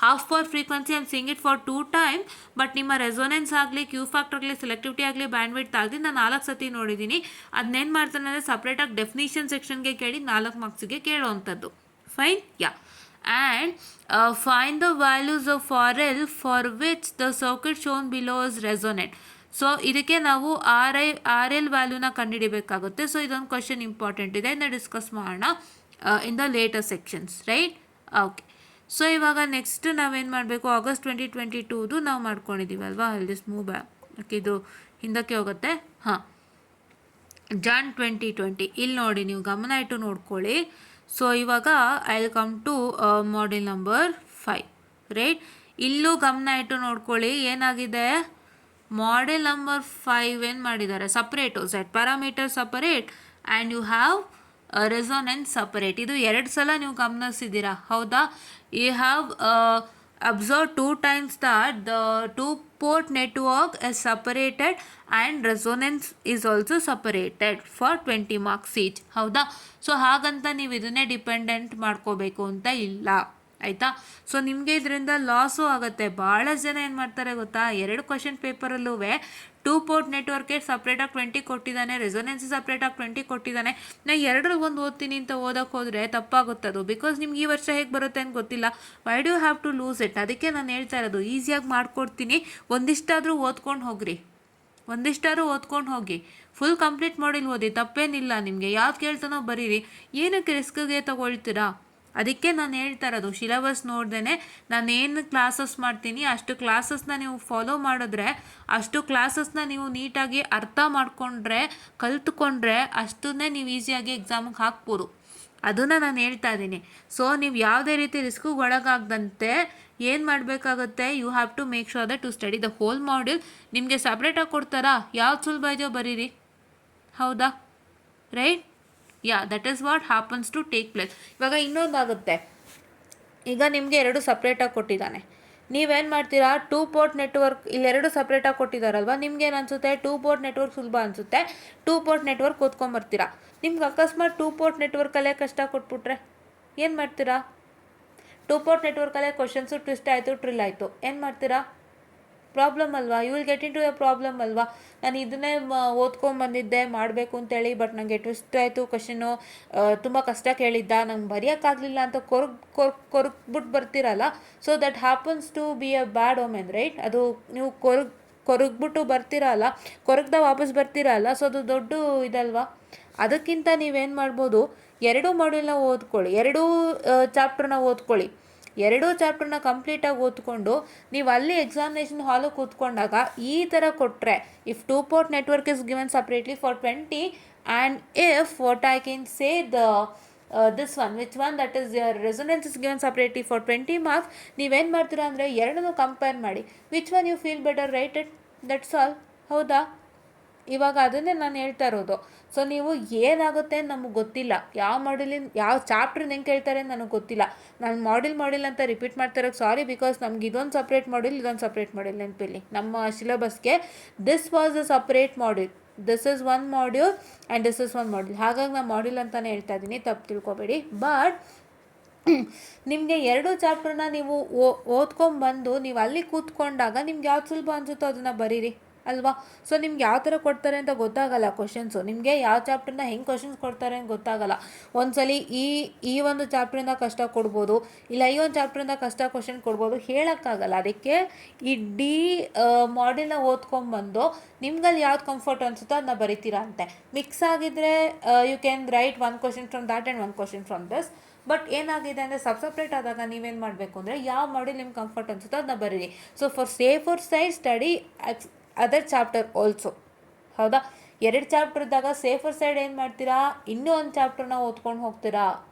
I am seeing it for 2 time. But ನಿಮ್ಮ ರೆಸೊನೆನ್ಸ್ ಆಗಲಿ, ಕ್ಯೂ ಫ್ಯಾಕ್ಟರ್ ಆಗಲಿ, ಸೆಲೆಕ್ಟಿವಿಟಿ ಆಗಲಿ, ಬ್ಯಾಂಡ್ವಿಡ್ತ್ ಆಗಲಿ ನಾನು 4 ಸತಿ ನೋಡಿದ್ದೀನಿ. ಅದನ್ನೇನು ಮಾಡ್ತಾನೆ ಅಂದರೆ ಸಪ್ರೇಟಾಗಿ ಡೆಫಿನಿಷನ್ ಸೆಕ್ಷನ್ಗೆ ಕೇಳಿ 4 ಮಾರ್ಕ್ಸಿಗೆ ಕೇಳೋವಂಥದ್ದು. Fine, yeah. And find the values of RL for which the circuit shown below is resonant. So ಇದಕ್ಕೆ ನಾವು RL ವ್ಯಾಲ್ಯೂನ ಕಂಡುಹಿಡಿಬೇಕಾಗುತ್ತೆ. ಸೊ ಇದೊಂದು ಕ್ವಶನ್ ಇಂಪಾರ್ಟೆಂಟ್ ಇದೆ, ಇದನ್ನ ಡಿಸ್ಕಸ್ ಮಾಡೋಣ in the later sections, right? Okay, so ಇವಾಗ ನೆಕ್ಸ್ಟ್ ನಾವೇನು ಮಾಡಬೇಕು, ಆಗಸ್ಟ್ 2022 ನಾವು ಮಾಡ್ಕೊಂಡಿದ್ದೀವಲ್ವಾ, ಅಲ್ಲಿ ದಿಸ್ ಮೂವ್ ಬ್ಯಾಕ್. ಓಕೆ, ಇದು ಹಿಂದಕ್ಕೆ ಹೋಗುತ್ತೆ. ಹಾಂ, ಜಾನ್ 2020 ಇಲ್ಲಿ ನೋಡಿ, ನೀವು ಗಮನ ಇಟ್ಟು ನೋಡ್ಕೊಳ್ಳಿ. ಸೊ ಇವಾಗ I will come to model number 5, right. ಇಲ್ಲೂ ಗಮನ ಇಟ್ಟು ನೋಡ್ಕೊಳ್ಳಿ, ಏನಾಗಿದೆ ಮಾಡೆಲ್ ನಂಬರ್ 5 ಏನು ಮಾಡಿದ್ದಾರೆ, separate set parameter separate and you have resonance separate. ಇದು 2 ಸಲ ನೀವು ಗಮನಿಸಿದ್ದೀರಾ, ಹೌದಾ? You have observe 2 times that the two-port network is separated and resonance is also separated for 20 marks each, ಹೌದಾ? ಸೊ ಹಾಗಂತ ನೀವು ಇದನ್ನೇ ಡಿಪೆಂಡೆಂಟ್ ಮಾಡ್ಕೋಬೇಕು ಅಂತ ಇಲ್ಲ, ಆಯಿತಾ? ಸೊ ನಿಮಗೆ ಇದರಿಂದ ಲಾಸು ಆಗುತ್ತೆ. ಭಾಳ ಜನ ಏನು ಮಾಡ್ತಾರೆ ಗೊತ್ತಾ, 2 ಕ್ವಶನ್ ಪೇಪರಲ್ಲೂ 2-port ನೆಟ್ವರ್ಕ್ಗೆ ಸಪ್ರೇಟಾಗಿ 20 ಕೊಟ್ಟಿದ್ದಾನೆ, ರೆಸೊನೆನ್ಸ್ ಸಪ್ರೇಟಾಗಿ 20 ಕೊಟ್ಟಿದ್ದಾನೆ. ನಾ 2 ಒಂದು ಓದ್ತೀನಿ ಅಂತ ಓದಕ್ಕೆ ಹೋದರೆ ತಪ್ಪಾಗುತ್ತದು. ಬಿಕಾಸ್ ನಿಮ್ಗೆ ಈ ವರ್ಷ ಹೇಗೆ ಬರುತ್ತೆ ಅಂತ ಗೊತ್ತಿಲ್ಲ. Why do have to lose it? ಅದಕ್ಕೆ ನಾನು ಹೇಳ್ತಾ ಇರೋದು, ಈಸಿಯಾಗಿ ಮಾಡ್ಕೊಡ್ತೀನಿ, ಒಂದಿಷ್ಟಾದರೂ ಓದ್ಕೊಂಡು ಹೋಗ್ರಿ, ಒಂದಿಷ್ಟಾದರೂ ಓದ್ಕೊಂಡು ಹೋಗಿ. ಫುಲ್ ಕಂಪ್ಲೀಟ್ ಮಾಡಿಲ್ ಓದಿ, ತಪ್ಪೇನಿಲ್ಲ. ನಿಮಗೆ ಯಾವ್ದು ಕೇಳ್ತಾನೋ ಬರೀರಿ, ಏನಕ್ಕೆ ರಿಸ್ಕ್ಗೆ ತಗೊಳ್ತೀರಾ? ಅದಕ್ಕೆ ನಾನು ಹೇಳ್ತಾ ಇರೋದು, ಸಿಲೆಬಸ್ ನೋಡ್ದೇ ನಾನೇನು ಕ್ಲಾಸಸ್ ಮಾಡ್ತೀನಿ ಅಷ್ಟು ಕ್ಲಾಸಸ್ನ ನೀವು ಫಾಲೋ ಮಾಡಿದ್ರೆ, ಅಷ್ಟು ಕ್ಲಾಸಸ್ನ ನೀವು ನೀಟಾಗಿ ಅರ್ಥ ಮಾಡಿಕೊಂಡ್ರೆ, ಕಲ್ತ್ಕೊಂಡ್ರೆ ಅಷ್ಟನ್ನೇ ನೀವು ಈಸಿಯಾಗಿ ಎಕ್ಸಾಮಿಗೆ ಹಾಕ್ಬೋದು. ಅದನ್ನು ನಾನು ಹೇಳ್ತಾ ಇದ್ದೀನಿ. ಸೊ ನೀವು ಯಾವುದೇ ರೀತಿ ರಿಸ್ಕ್ಗೆ ಒಳಗಾಗದಂತೆ ಏನು ಮಾಡಬೇಕಾಗುತ್ತೆ, you have to make sure that to study the whole module. ನಿಮಗೆ ಸಪ್ರೇಟಾಗಿ ಕೊಡ್ತಾರಾ, ಯಾವ್ದು ಸುಲಭ ಇದೆಯೋ ಬರೀರಿ, ಹೌದಾ? Right? Yeah, that is what happens to take place. ಇವಾಗ ಇನ್ನೊಂದಾಗುತ್ತೆ, ಈಗ ನಿಮಗೆ 2 ಸಪ್ರೇಟಾಗಿ ಕೊಟ್ಟಿದ್ದಾನೆ, ನೀವೇನು ಮಾಡ್ತೀರಾ, 2-port ನೆಟ್ವರ್ಕ್ ಇಲ್ಲಿ 2 ಸಪ್ರೇಟಾಗಿ ಕೊಟ್ಟಿದ್ದಾರಲ್ವ, ನಿಮ್ಗೇನು ಅನಿಸುತ್ತೆ, 2-port ನೆಟ್ವರ್ಕ್ ಸುಲಭ ಅನಿಸುತ್ತೆ, 2-port ನೆಟ್ವರ್ಕ್ ಓದ್ಕೊಂಬರ್ತೀರಾ. ನಿಮ್ಗೆ ಅಕಸ್ಮಾತ್ 2-port ನೆಟ್ವರ್ಕಲ್ಲೇ ಕಷ್ಟ ಕೊಟ್ಬಿಟ್ರೆ ಏನು ಮಾಡ್ತೀರಾ? 2-port ನೆಟ್ವರ್ಕಲ್ಲೇ ಕ್ವಶನ್ಸು ಟ್ವಿಸ್ಟ್ ಆಯಿತು, ಟ್ರಿಲ್ ಆಯಿತು, ಏನು ಮಾಡ್ತೀರಾ? ಪ್ರಾಬ್ಲಮ್ ಅಲ್ವಾ? You will get into a problem ಅಲ್ವಾ? ನಾನು ಇದನ್ನೇ ಓದ್ಕೊಂಬಂದಿದ್ದೆ ಮಾಡಬೇಕು ಅಂತೇಳಿ, ಬಟ್ ನನಗೆ ಟ್ವಿಸ್ಟ್ ಆಯಿತು, ಕ್ವಶನು ತುಂಬ ಕಷ್ಟ ಕೇಳಿದ್ದ, ನಂಗೆ ಬರೆಯೋಕ್ಕಾಗಲಿಲ್ಲ ಅಂತ ಕೊರಗ್ಬಿಟ್ಟು ಬರ್ತೀರಲ್ಲ. So that happens to be a bad omen, right? ಅದು ನೀವು ಕೊರಗ್ಬಿಟ್ಟು ಬರ್ತೀರಲ್ಲ, ಕೊರಗ್ದ ವಾಪಸ್ ಬರ್ತೀರಲ್ಲ, ಸೊ ಅದು ದೊಡ್ಡ ಇದಲ್ವಾ? ಅದಕ್ಕಿಂತ ನೀವೇನು ಮಾಡ್ಬೋದು, 2 ಮಾಡ್ಯೂಲ್ನ ಓದ್ಕೊಳ್ಳಿ, 2 ಚಾಪ್ಟರ್ನ ಓದ್ಕೊಳ್ಳಿ. 2 ಚಾಪ್ಟರ್ನ ಕಂಪ್ಲೀಟಾಗಿ ಓದ್ಕೊಂಡು ನೀವು ಅಲ್ಲಿ ಎಕ್ಸಾಮಿನೇಷನ್ ಹಾಲು ಕೂತ್ಕೊಂಡಾಗ ಈ ಥರ ಕೊಟ್ಟರೆ, if 2-port network is given separately for 20 and if what I can say this one which one that is resonance is given separately for 20 marks, ನೀವೇನು ಮಾಡ್ತೀರಾ ಅಂದರೆ 2 ಕಂಪೇರ್ ಮಾಡಿ, which one you feel better, write it, that's all, ಹೌದಾ? ಇವಾಗ ಅದನ್ನೇ ನಾನು ಹೇಳ್ತಾ ಇರೋದು. ಸೊ ನೀವು ಏನಾಗುತ್ತೆ ನಮಗೆ ಗೊತ್ತಿಲ್ಲ, ಯಾವ ಮಾಡ್ಯೂಲಿನ ಯಾವ ಚಾಪ್ಟ್ರನ್ನ ಹೆಂಗೆ ಕೇಳ್ತಾರೆ ನನಗೆ ಗೊತ್ತಿಲ್ಲ. ನಾನು ಮಾಡಿಲ್ ಅಂತ ರಿಪೀಟ್ ಮಾಡ್ತಿರೋಕ್ಕೆ ಸಾರಿ, ಬಿಕಾಸ್ ನಮ್ಗೆ ಇದೊಂದು ಸಪ್ರೇಟ್ ಮಾಡ್ಯೂಲ್, ಇದೊಂದು ಸಪ್ರೇಟ್ ಮಾಡ್ಯೂಲ್ ನೆನಪಿಲ್ಲಿ. ನಮ್ಮ ಸಿಲೆಬಸ್ಗೆ this was a separate module, this is one module and this is one module. ಹಾಗಾಗಿ ನಾನು ಮಾಡ್ಯೂಲ್ ಅಂತಲೇ ಹೇಳ್ತಾ ಇದ್ದೀನಿ, ತಪ್ಪು ತಿಳ್ಕೊಬೇಡಿ. ಬಟ್ ನಿಮಗೆ 2 ಚಾಪ್ಟರ್ನ ನೀವು ಓದ್ಕೊಂಬಂದು ನೀವು ಅಲ್ಲಿ ಕೂತ್ಕೊಂಡಾಗ ನಿಮ್ಗೆ ಯಾವ್ದು ಸುಲಭ ಅನಿಸುತ್ತೋ ಅದನ್ನು ಬರೀರಿ, ಅಲ್ವಾ? ಸೊ ನಿಮ್ಗೆ ಯಾವ ಥರ ಕೊಡ್ತಾರೆ ಅಂತ ಗೊತ್ತಾಗಲ್ಲ ಕ್ವಶನ್ಸು, ನಿಮಗೆ ಯಾವ ಚಾಪ್ಟರ್ನ ಹೆಂಗೆ ಕ್ವಶನ್ಸ್ ಕೊಡ್ತಾರೆ ಅಂತ ಗೊತ್ತಾಗಲ್ಲ. ಒಂದ್ಸಲಿ ಈ ಒಂದು ಚಾಪ್ಟ್ರಿಂದ ಕಷ್ಟ ಕೊಡ್ಬೋದು, ಇಲ್ಲ ಈ ಒಂದು ಚಾಪ್ಟ್ರಿಂದ ಕಷ್ಟ ಕ್ವಶನ್ ಕೊಡ್ಬೋದು, ಹೇಳೋಕ್ಕಾಗಲ್ಲ. ಅದಕ್ಕೆ ಇಡೀ ಮಾಡ್ಯೂಲ್ನ ಓದ್ಕೊಂಬಂದು ನಿಮ್ಗಲ್ಲಿ ಯಾವ್ದು ಕಂಫರ್ಟ್ ಅನಿಸುತ್ತೋ ಅದನ್ನ ಬರಿತೀರಾ ಅಂತೆ. ಮಿಕ್ಸ್ ಆಗಿದ್ದರೆ you can write 1 question from that and 1 question from this. But ಏನಾಗಿದೆ ಅಂದರೆ ಸಪ್ರೇಟ್ ಆದಾಗ ನೀವೇನು ಮಾಡಬೇಕು ಅಂದರೆ ಯಾವ ಮಾಡ್ಯೂಲ್ ನಿಮ್ಗೆ ಕಂಫರ್ಟ್ ಅನಿಸುತ್ತೋ ಅದನ್ನ ಬರೀರಿ. So for safer side study other chapter also, ಹೌದಾ? 2 ಚಾಪ್ಟರ್ ಇದ್ದಾಗ ಸೇಫರ್ ಸೈಡ್ ಏನು ಮಾಡ್ತೀರಾ, ಇನ್ನೂ ಒಂದು ಚಾಪ್ಟರ್ನ ಓದ್ಕೊಂಡು ಹೋಗ್ತೀರಾ,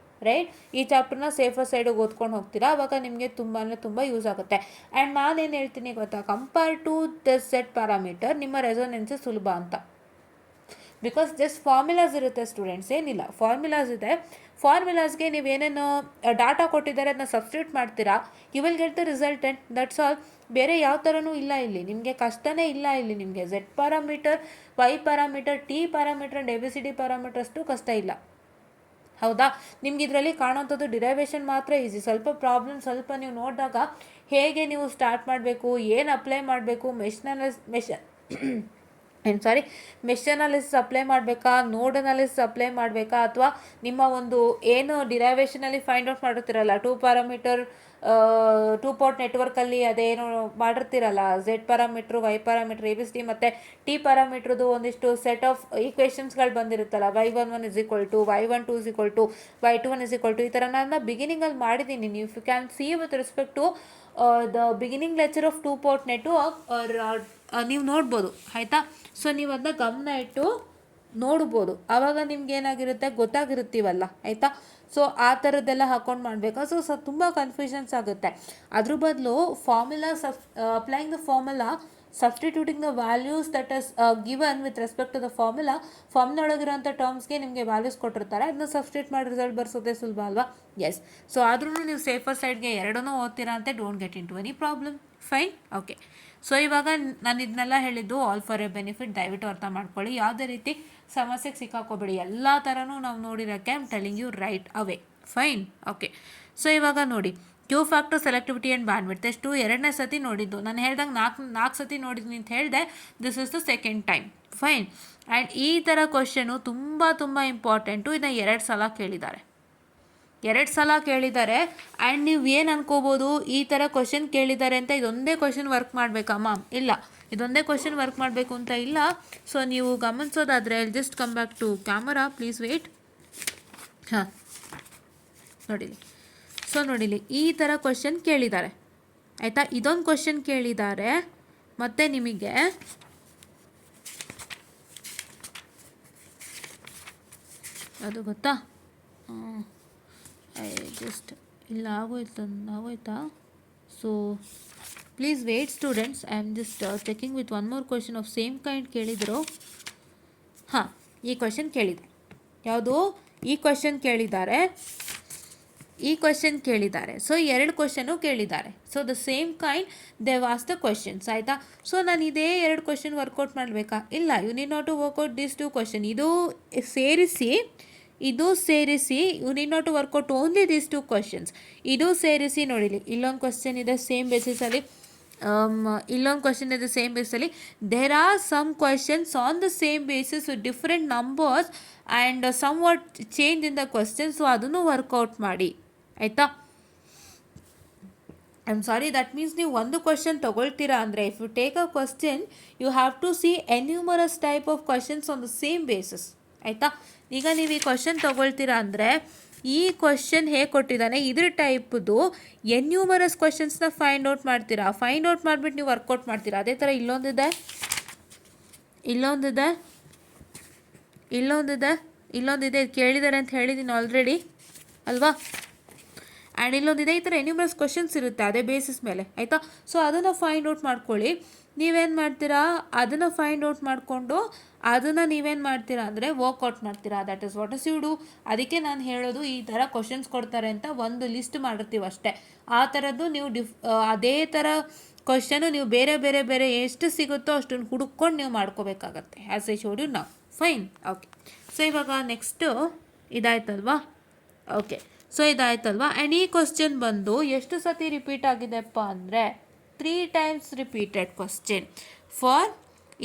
ರೈಟ್? ಈ ಚಾಪ್ಟರ್ನ ಸೇಫರ್ ಸೈಡಿಗೆ ಓದ್ಕೊಂಡು ಹೋಗ್ತೀರಾ, ಆವಾಗ ನಿಮಗೆ ತುಂಬ ಯೂಸ್ ಆಗುತ್ತೆ. ಆ್ಯಂಡ್ ನಾನೇನು ಹೇಳ್ತೀನಿ ಗೊತ್ತಾ, compare to the set parameter ನಿಮ್ಮ ರೆಸೊನೆನ್ಸ್ ಸುಲಭ ಅಂತ. ಬಿಕಾಸ್ ಜಸ್ಟ್ ಫಾರ್ಮುಲಾಸ್ ಇರುತ್ತೆ ಸ್ಟೂಡೆಂಟ್ಸ್, ಏನಿಲ್ಲ, ಫಾರ್ಮುಲಾಸ್ ಇದೆ. ಫಾರ್ಮುಲಾಸ್ಗೆ ನೀವೇನೇನು ಡಾಟಾ ಕೊಟ್ಟಿದ್ದಾರೆ ಅದನ್ನ ಸಬ್ಸ್ಟಿಟ್ಯೂಟ್ ಮಾಡ್ತೀರಾ, you will get the resultant, that's all. ಬೇರೆ ಯಾವ ಥರನೂ ಇಲ್ಲ ಇಲ್ಲಿ, ನಿಮಗೆ ಕಷ್ಟನೇ ಇಲ್ಲ ಇಲ್ಲಿ. ನಿಮಗೆ Z parameter, Y parameter, T parameter and ABCD parameter ಅಷ್ಟು ಕಷ್ಟ ಇಲ್ಲ, ಹೌದಾ? ನಿಮ್ಗೆ ಇದರಲ್ಲಿ ಕಾಣೋಂಥದ್ದು ಡಿರೈವೇಷನ್ ಮಾತ್ರ ಈಸಿ. ಸ್ವಲ್ಪ ಪ್ರಾಬ್ಲಮ್ ಸ್ವಲ್ಪ ನೀವು ನೋಡಿದಾಗ ಹೇಗೆ ನೀವು ಸ್ಟಾರ್ಟ್ ಮಾಡಬೇಕು, ಏನು ಅಪ್ಲೈ ಮಾಡಬೇಕು, ಮೆಶ್ ಅನಾಲಿಸಿಸ್ ಅಪ್ಲೈ ಮಾಡಬೇಕಾ, ನೋಡ್ ಅನಾಲಿಸಿಸ್ ಅಪ್ಲೈ ಮಾಡಬೇಕಾ, ಅಥವಾ ನಿಮ್ಮ ಒಂದು ಏನು ಡಿರೈವೇಷನಲ್ಲಿ ಫೈಂಡ್ ಔಟ್ ಮಾಡಿರ್ತೀರಲ್ಲ 2-port ನೆಟ್ವರ್ಕಲ್ಲಿ ಅದೇನು ಮಾಡಿರ್ತೀರಲ್ಲ, ಝೆಡ್ ಪ್ಯಾರಾಮೀಟ್ರು, ವೈ ಪ್ಯಾರಾಮೀಟ್ರ್, ABCD ಮತ್ತು ಟಿ ಪ್ಯಾರಾಮೀಟ್ರದ್ದು ಒಂದಿಷ್ಟು set of ಈಕ್ವೇಷನ್ಸ್ಗಳು ಬಂದಿರುತ್ತಲ್ಲ, y11 = y12 = y21 ಈ ಥರ ನಾನು ಬಿಗಿನಿಂಗಲ್ಲಿ ಮಾಡಿದ್ದೀನಿ. ನೀವು you can see with respect to the beginning lecture of 2-port network ನೀವು ನೋಡ್ಬೋದು, ಆಯಿತಾ? ಸೊ ನೀವು ಅದನ್ನ ಗಮನ ಇಟ್ಟು ನೋಡ್ಬೋದು, ಆವಾಗ ನಿಮ್ಗೆ ಏನಾಗಿರುತ್ತೆ ಗೊತ್ತಾಗಿರುತ್ತೀವಲ್ಲ, ಆಯಿತಾ? ಸೊ ಆ ಥರದ್ದೆಲ್ಲ ಹಾಕೊಂಡು ಮಾಡಬೇಕಾ? ಸೊ ತುಂಬ ಕನ್ಫ್ಯೂಷನ್ಸ್ ಆಗುತ್ತೆ. ಅದ್ರ ಬದಲು formula applying the formula, substituting the values that is given with respect to the formula ಒಳಗಿರೋಂಥ ಟರ್ಮ್ಸ್ಗೆ ನಿಮಗೆ ವ್ಯಾಲ್ಯೂಸ್ ಕೊಟ್ಟಿರ್ತಾರೆ, ಅದನ್ನ ಸಬ್ಸ್ಟಿಟ್ಯೂಟ್ ಮಾಡಿ ರಿಸಲ್ಟ್ ಬರ್ಸೋದೇ ಸುಲಭ ಅಲ್ವಾ? ಎಸ್. ಸೊ ಆದ್ರೂ ನೀವು ಸೇಫರ್ ಸೈಡ್ಗೆ ಎರಡನ್ನೂ ಓದ್ತೀರಾ ಅಂತ don't get into any problem. Fine. Okay. So ಇವಾಗ ನಾನು ಇದನ್ನೆಲ್ಲ ಹೇಳಿದ್ದು ಆಲ್ ಫಾರ್ ಎ ಬೆನಿಫಿಟ್, ದಯವಿಟ್ಟು ಅರ್ಥ ಮಾಡ್ಕೊಳ್ಳಿ. ಯಾವುದೇ ರೀತಿ ಸಮಸ್ಯೆಗೆ ಸಿಕ್ಕಾಕೋಬೇಡಿ. ಎಲ್ಲ ಥರನೂ ನಾವು ನೋಡಿರೋಕ್ಕೆ I am telling you right away. Fine. Okay. So ಇವಾಗ ನೋಡಿ, Q factor, selectivity and bandwidth ಎಷ್ಟು ಎರಡನೇ ಸತಿ ನೋಡಿದ್ದು. ನಾನು ಹೇಳ್ದಂಗೆ ನಾಲ್ಕು ಸತಿ ನೋಡಿದ್ದೀನಿ ಅಂತ ಹೇಳಿದೆ. This is the second time. Fine. And ಈ ಥರ ಕ್ವಶನು ತುಂಬ ಇಂಪಾರ್ಟೆಂಟು. ಇದನ್ನು 2 ಸಲ ಕೇಳಿದ್ದಾರೆ. 2 ಸಲ ಕೇಳಿದ್ದಾರೆ. ಆ್ಯಂಡ್ ನೀವು ಏನು ಅನ್ಕೋಬೋದು, ಈ ಥರ ಕ್ವಶನ್ ಕೇಳಿದ್ದಾರೆ ಅಂತ ಇದೊಂದೇ ಕ್ವಶನ್ ವರ್ಕ್ ಮಾಡಬೇಕಾ ಮ್ಯಾಮ್? ಇಲ್ಲ, ಇದೊಂದೇ ಕ್ವಶನ್ ವರ್ಕ್ ಮಾಡಬೇಕು ಅಂತ ಇಲ್ಲ. ಸೊ ನೀವು ಗಮನಿಸೋದಾದರೆ just come back to camera, please wait. ಹಾಂ, ನೋಡಿಲಿ. ಸೊ ನೋಡಿಲಿ, ಈ ಥರ ಕ್ವಶನ್ ಕೇಳಿದ್ದಾರೆ ಆಯಿತಾ. ಇದೊಂದು ಕ್ವಶನ್ ಕೇಳಿದ್ದಾರೆ. ಮತ್ತು ನಿಮಗೆ ಅದು ಗೊತ್ತಾ, ಜಸ್ಟ್ ಇಲ್ಲ ಆಗೋಯ್ತಾ. So please wait students, I am just checking with one more question of same kind ಕೇಳಿದರು. ಹಾಂ, ಈ ಕ್ವಶನ್ ಕೇಳಿದೆ. ಯಾವುದು? ಈ ಕ್ವಶನ್ ಕೇಳಿದ್ದಾರೆ. ಸೊ 2 ಕ್ವಶನು ಕೇಳಿದ್ದಾರೆ. So the same kind they was the questions ಆಯಿತಾ. ಸೊ ನಾನು ಇದೇ 2 ಕ್ವಶನ್ ವರ್ಕೌಟ್ ಮಾಡಬೇಕಾ? ಇಲ್ಲ, you need not to work out this 2 question. ಇದು ಸೇರಿಸಿ you need not to work out only these 2 questions. ಇದು ಸೇರಿಸಿ ನೋಡಿಲಿ, ಇಲ್ಲೊಂದು ಕ್ವಶನ್ ಇದೆ ಸೇಮ್ ಬೇಸಿಸಲ್ಲಿ, ಇಲ್ಲೊಂದು ಕ್ವಶನ್ ಇದೆ ಸೇಮ್ ಬೇಸಲ್ಲಿ. There are some questions on the same basis with different numbers and somewhat change in the question. So ಅದನ್ನು work out ಮಾಡಿ ಆಯಿತಾ. I am sorry, that means ನೀವು ಒಂದು ಕ್ವಶನ್ ತೊಗೊಳ್ತೀರಾ ಅಂದರೆ, if you take a question you have to see numerous type of questions on the same basis ಆಯಿತಾ. ಈಗ ನೀವು ಈ ಕ್ವಶನ್ ತೊಗೊಳ್ತೀರಾ ಅಂದರೆ, ಈ ಕ್ವಶನ್ ಹೇಗೆ ಕೊಟ್ಟಿದ್ದಾನೆ ಇದ್ರ ಟೈಪ್ದು ಎನ್ಯೂಮರಸ್ ಕ್ವಶನ್ಸ್ನ ಫೈಂಡ್ ಔಟ್ ಮಾಡ್ತೀರಾ. ಫೈಂಡ್ ಔಟ್ ಮಾಡಿಬಿಟ್ಟು ನೀವು ವರ್ಕೌಟ್ ಮಾಡ್ತೀರಾ. ಅದೇ ಥರ ಇಲ್ಲೊಂದಿದೆ, ಇದು ಕೇಳಿದ್ದಾರೆ ಅಂತ ಹೇಳಿದ್ದೀನಿ ಆಲ್ರೆಡಿ ಅಲ್ವಾ. ಆ್ಯಂಡ್ ಇಲ್ಲೊಂದಿದೆ, ಈ ಥರ ಎನ್ಯೂಮರಸ್ ಕ್ವಶನ್ಸ್ ಇರುತ್ತೆ ಅದೇ ಬೇಸಿಸ್ ಮೇಲೆ ಆಯಿತಾ. ಸೊ ಅದನ್ನು ಫೈಂಡ್ ಔಟ್ ಮಾಡ್ಕೊಳ್ಳಿ. ನೀವೇನು ಮಾಡ್ತೀರಾ, ಅದನ್ನು ಫೈಂಡ್ ಔಟ್ ಮಾಡಿಕೊಂಡು ಅದನ್ನು ನೀವೇನು ಮಾಡ್ತೀರಾ ಅಂದರೆ ವರ್ಕೌಟ್ ಮಾಡ್ತೀರಾ. That is what is you do. ಅದಕ್ಕೆ ನಾನು ಹೇಳೋದು, ಈ ಥರ ಕ್ವಶನ್ಸ್ ಕೊಡ್ತಾರೆ ಅಂತ ಒಂದು ಲಿಸ್ಟ್ ಮಾಡಿರ್ತೀವಿ ಅಷ್ಟೇ. ಆ ಥರದ್ದು ನೀವು ಅದೇ ಥರ ಕ್ವಶನು ನೀವು ಬೇರೆ ಎಷ್ಟು ಸಿಗುತ್ತೋ ಅಷ್ಟನ್ನು ಹುಡುಕೊಂಡು ನೀವು ಮಾಡ್ಕೋಬೇಕಾಗತ್ತೆ. As I showed you now. Fine. Okay. So ಇವಾಗ ನೆಕ್ಸ್ಟು ಇದಾಯ್ತಲ್ವಾ. ಓಕೆ. ಸೊ ಇದಾಯ್ತಲ್ವಾ. ಆ್ಯಂಡ್ ಈ ಕ್ವಶನ್ ಬಂದು ಎಷ್ಟು ಸತಿ ರಿಪೀಟ್ ಆಗಿದೆಪ್ಪ ಅಂದರೆ 3 times ರಿಪೀಟೆಡ್ ಕ್ವಶನ್ ಫಾರ್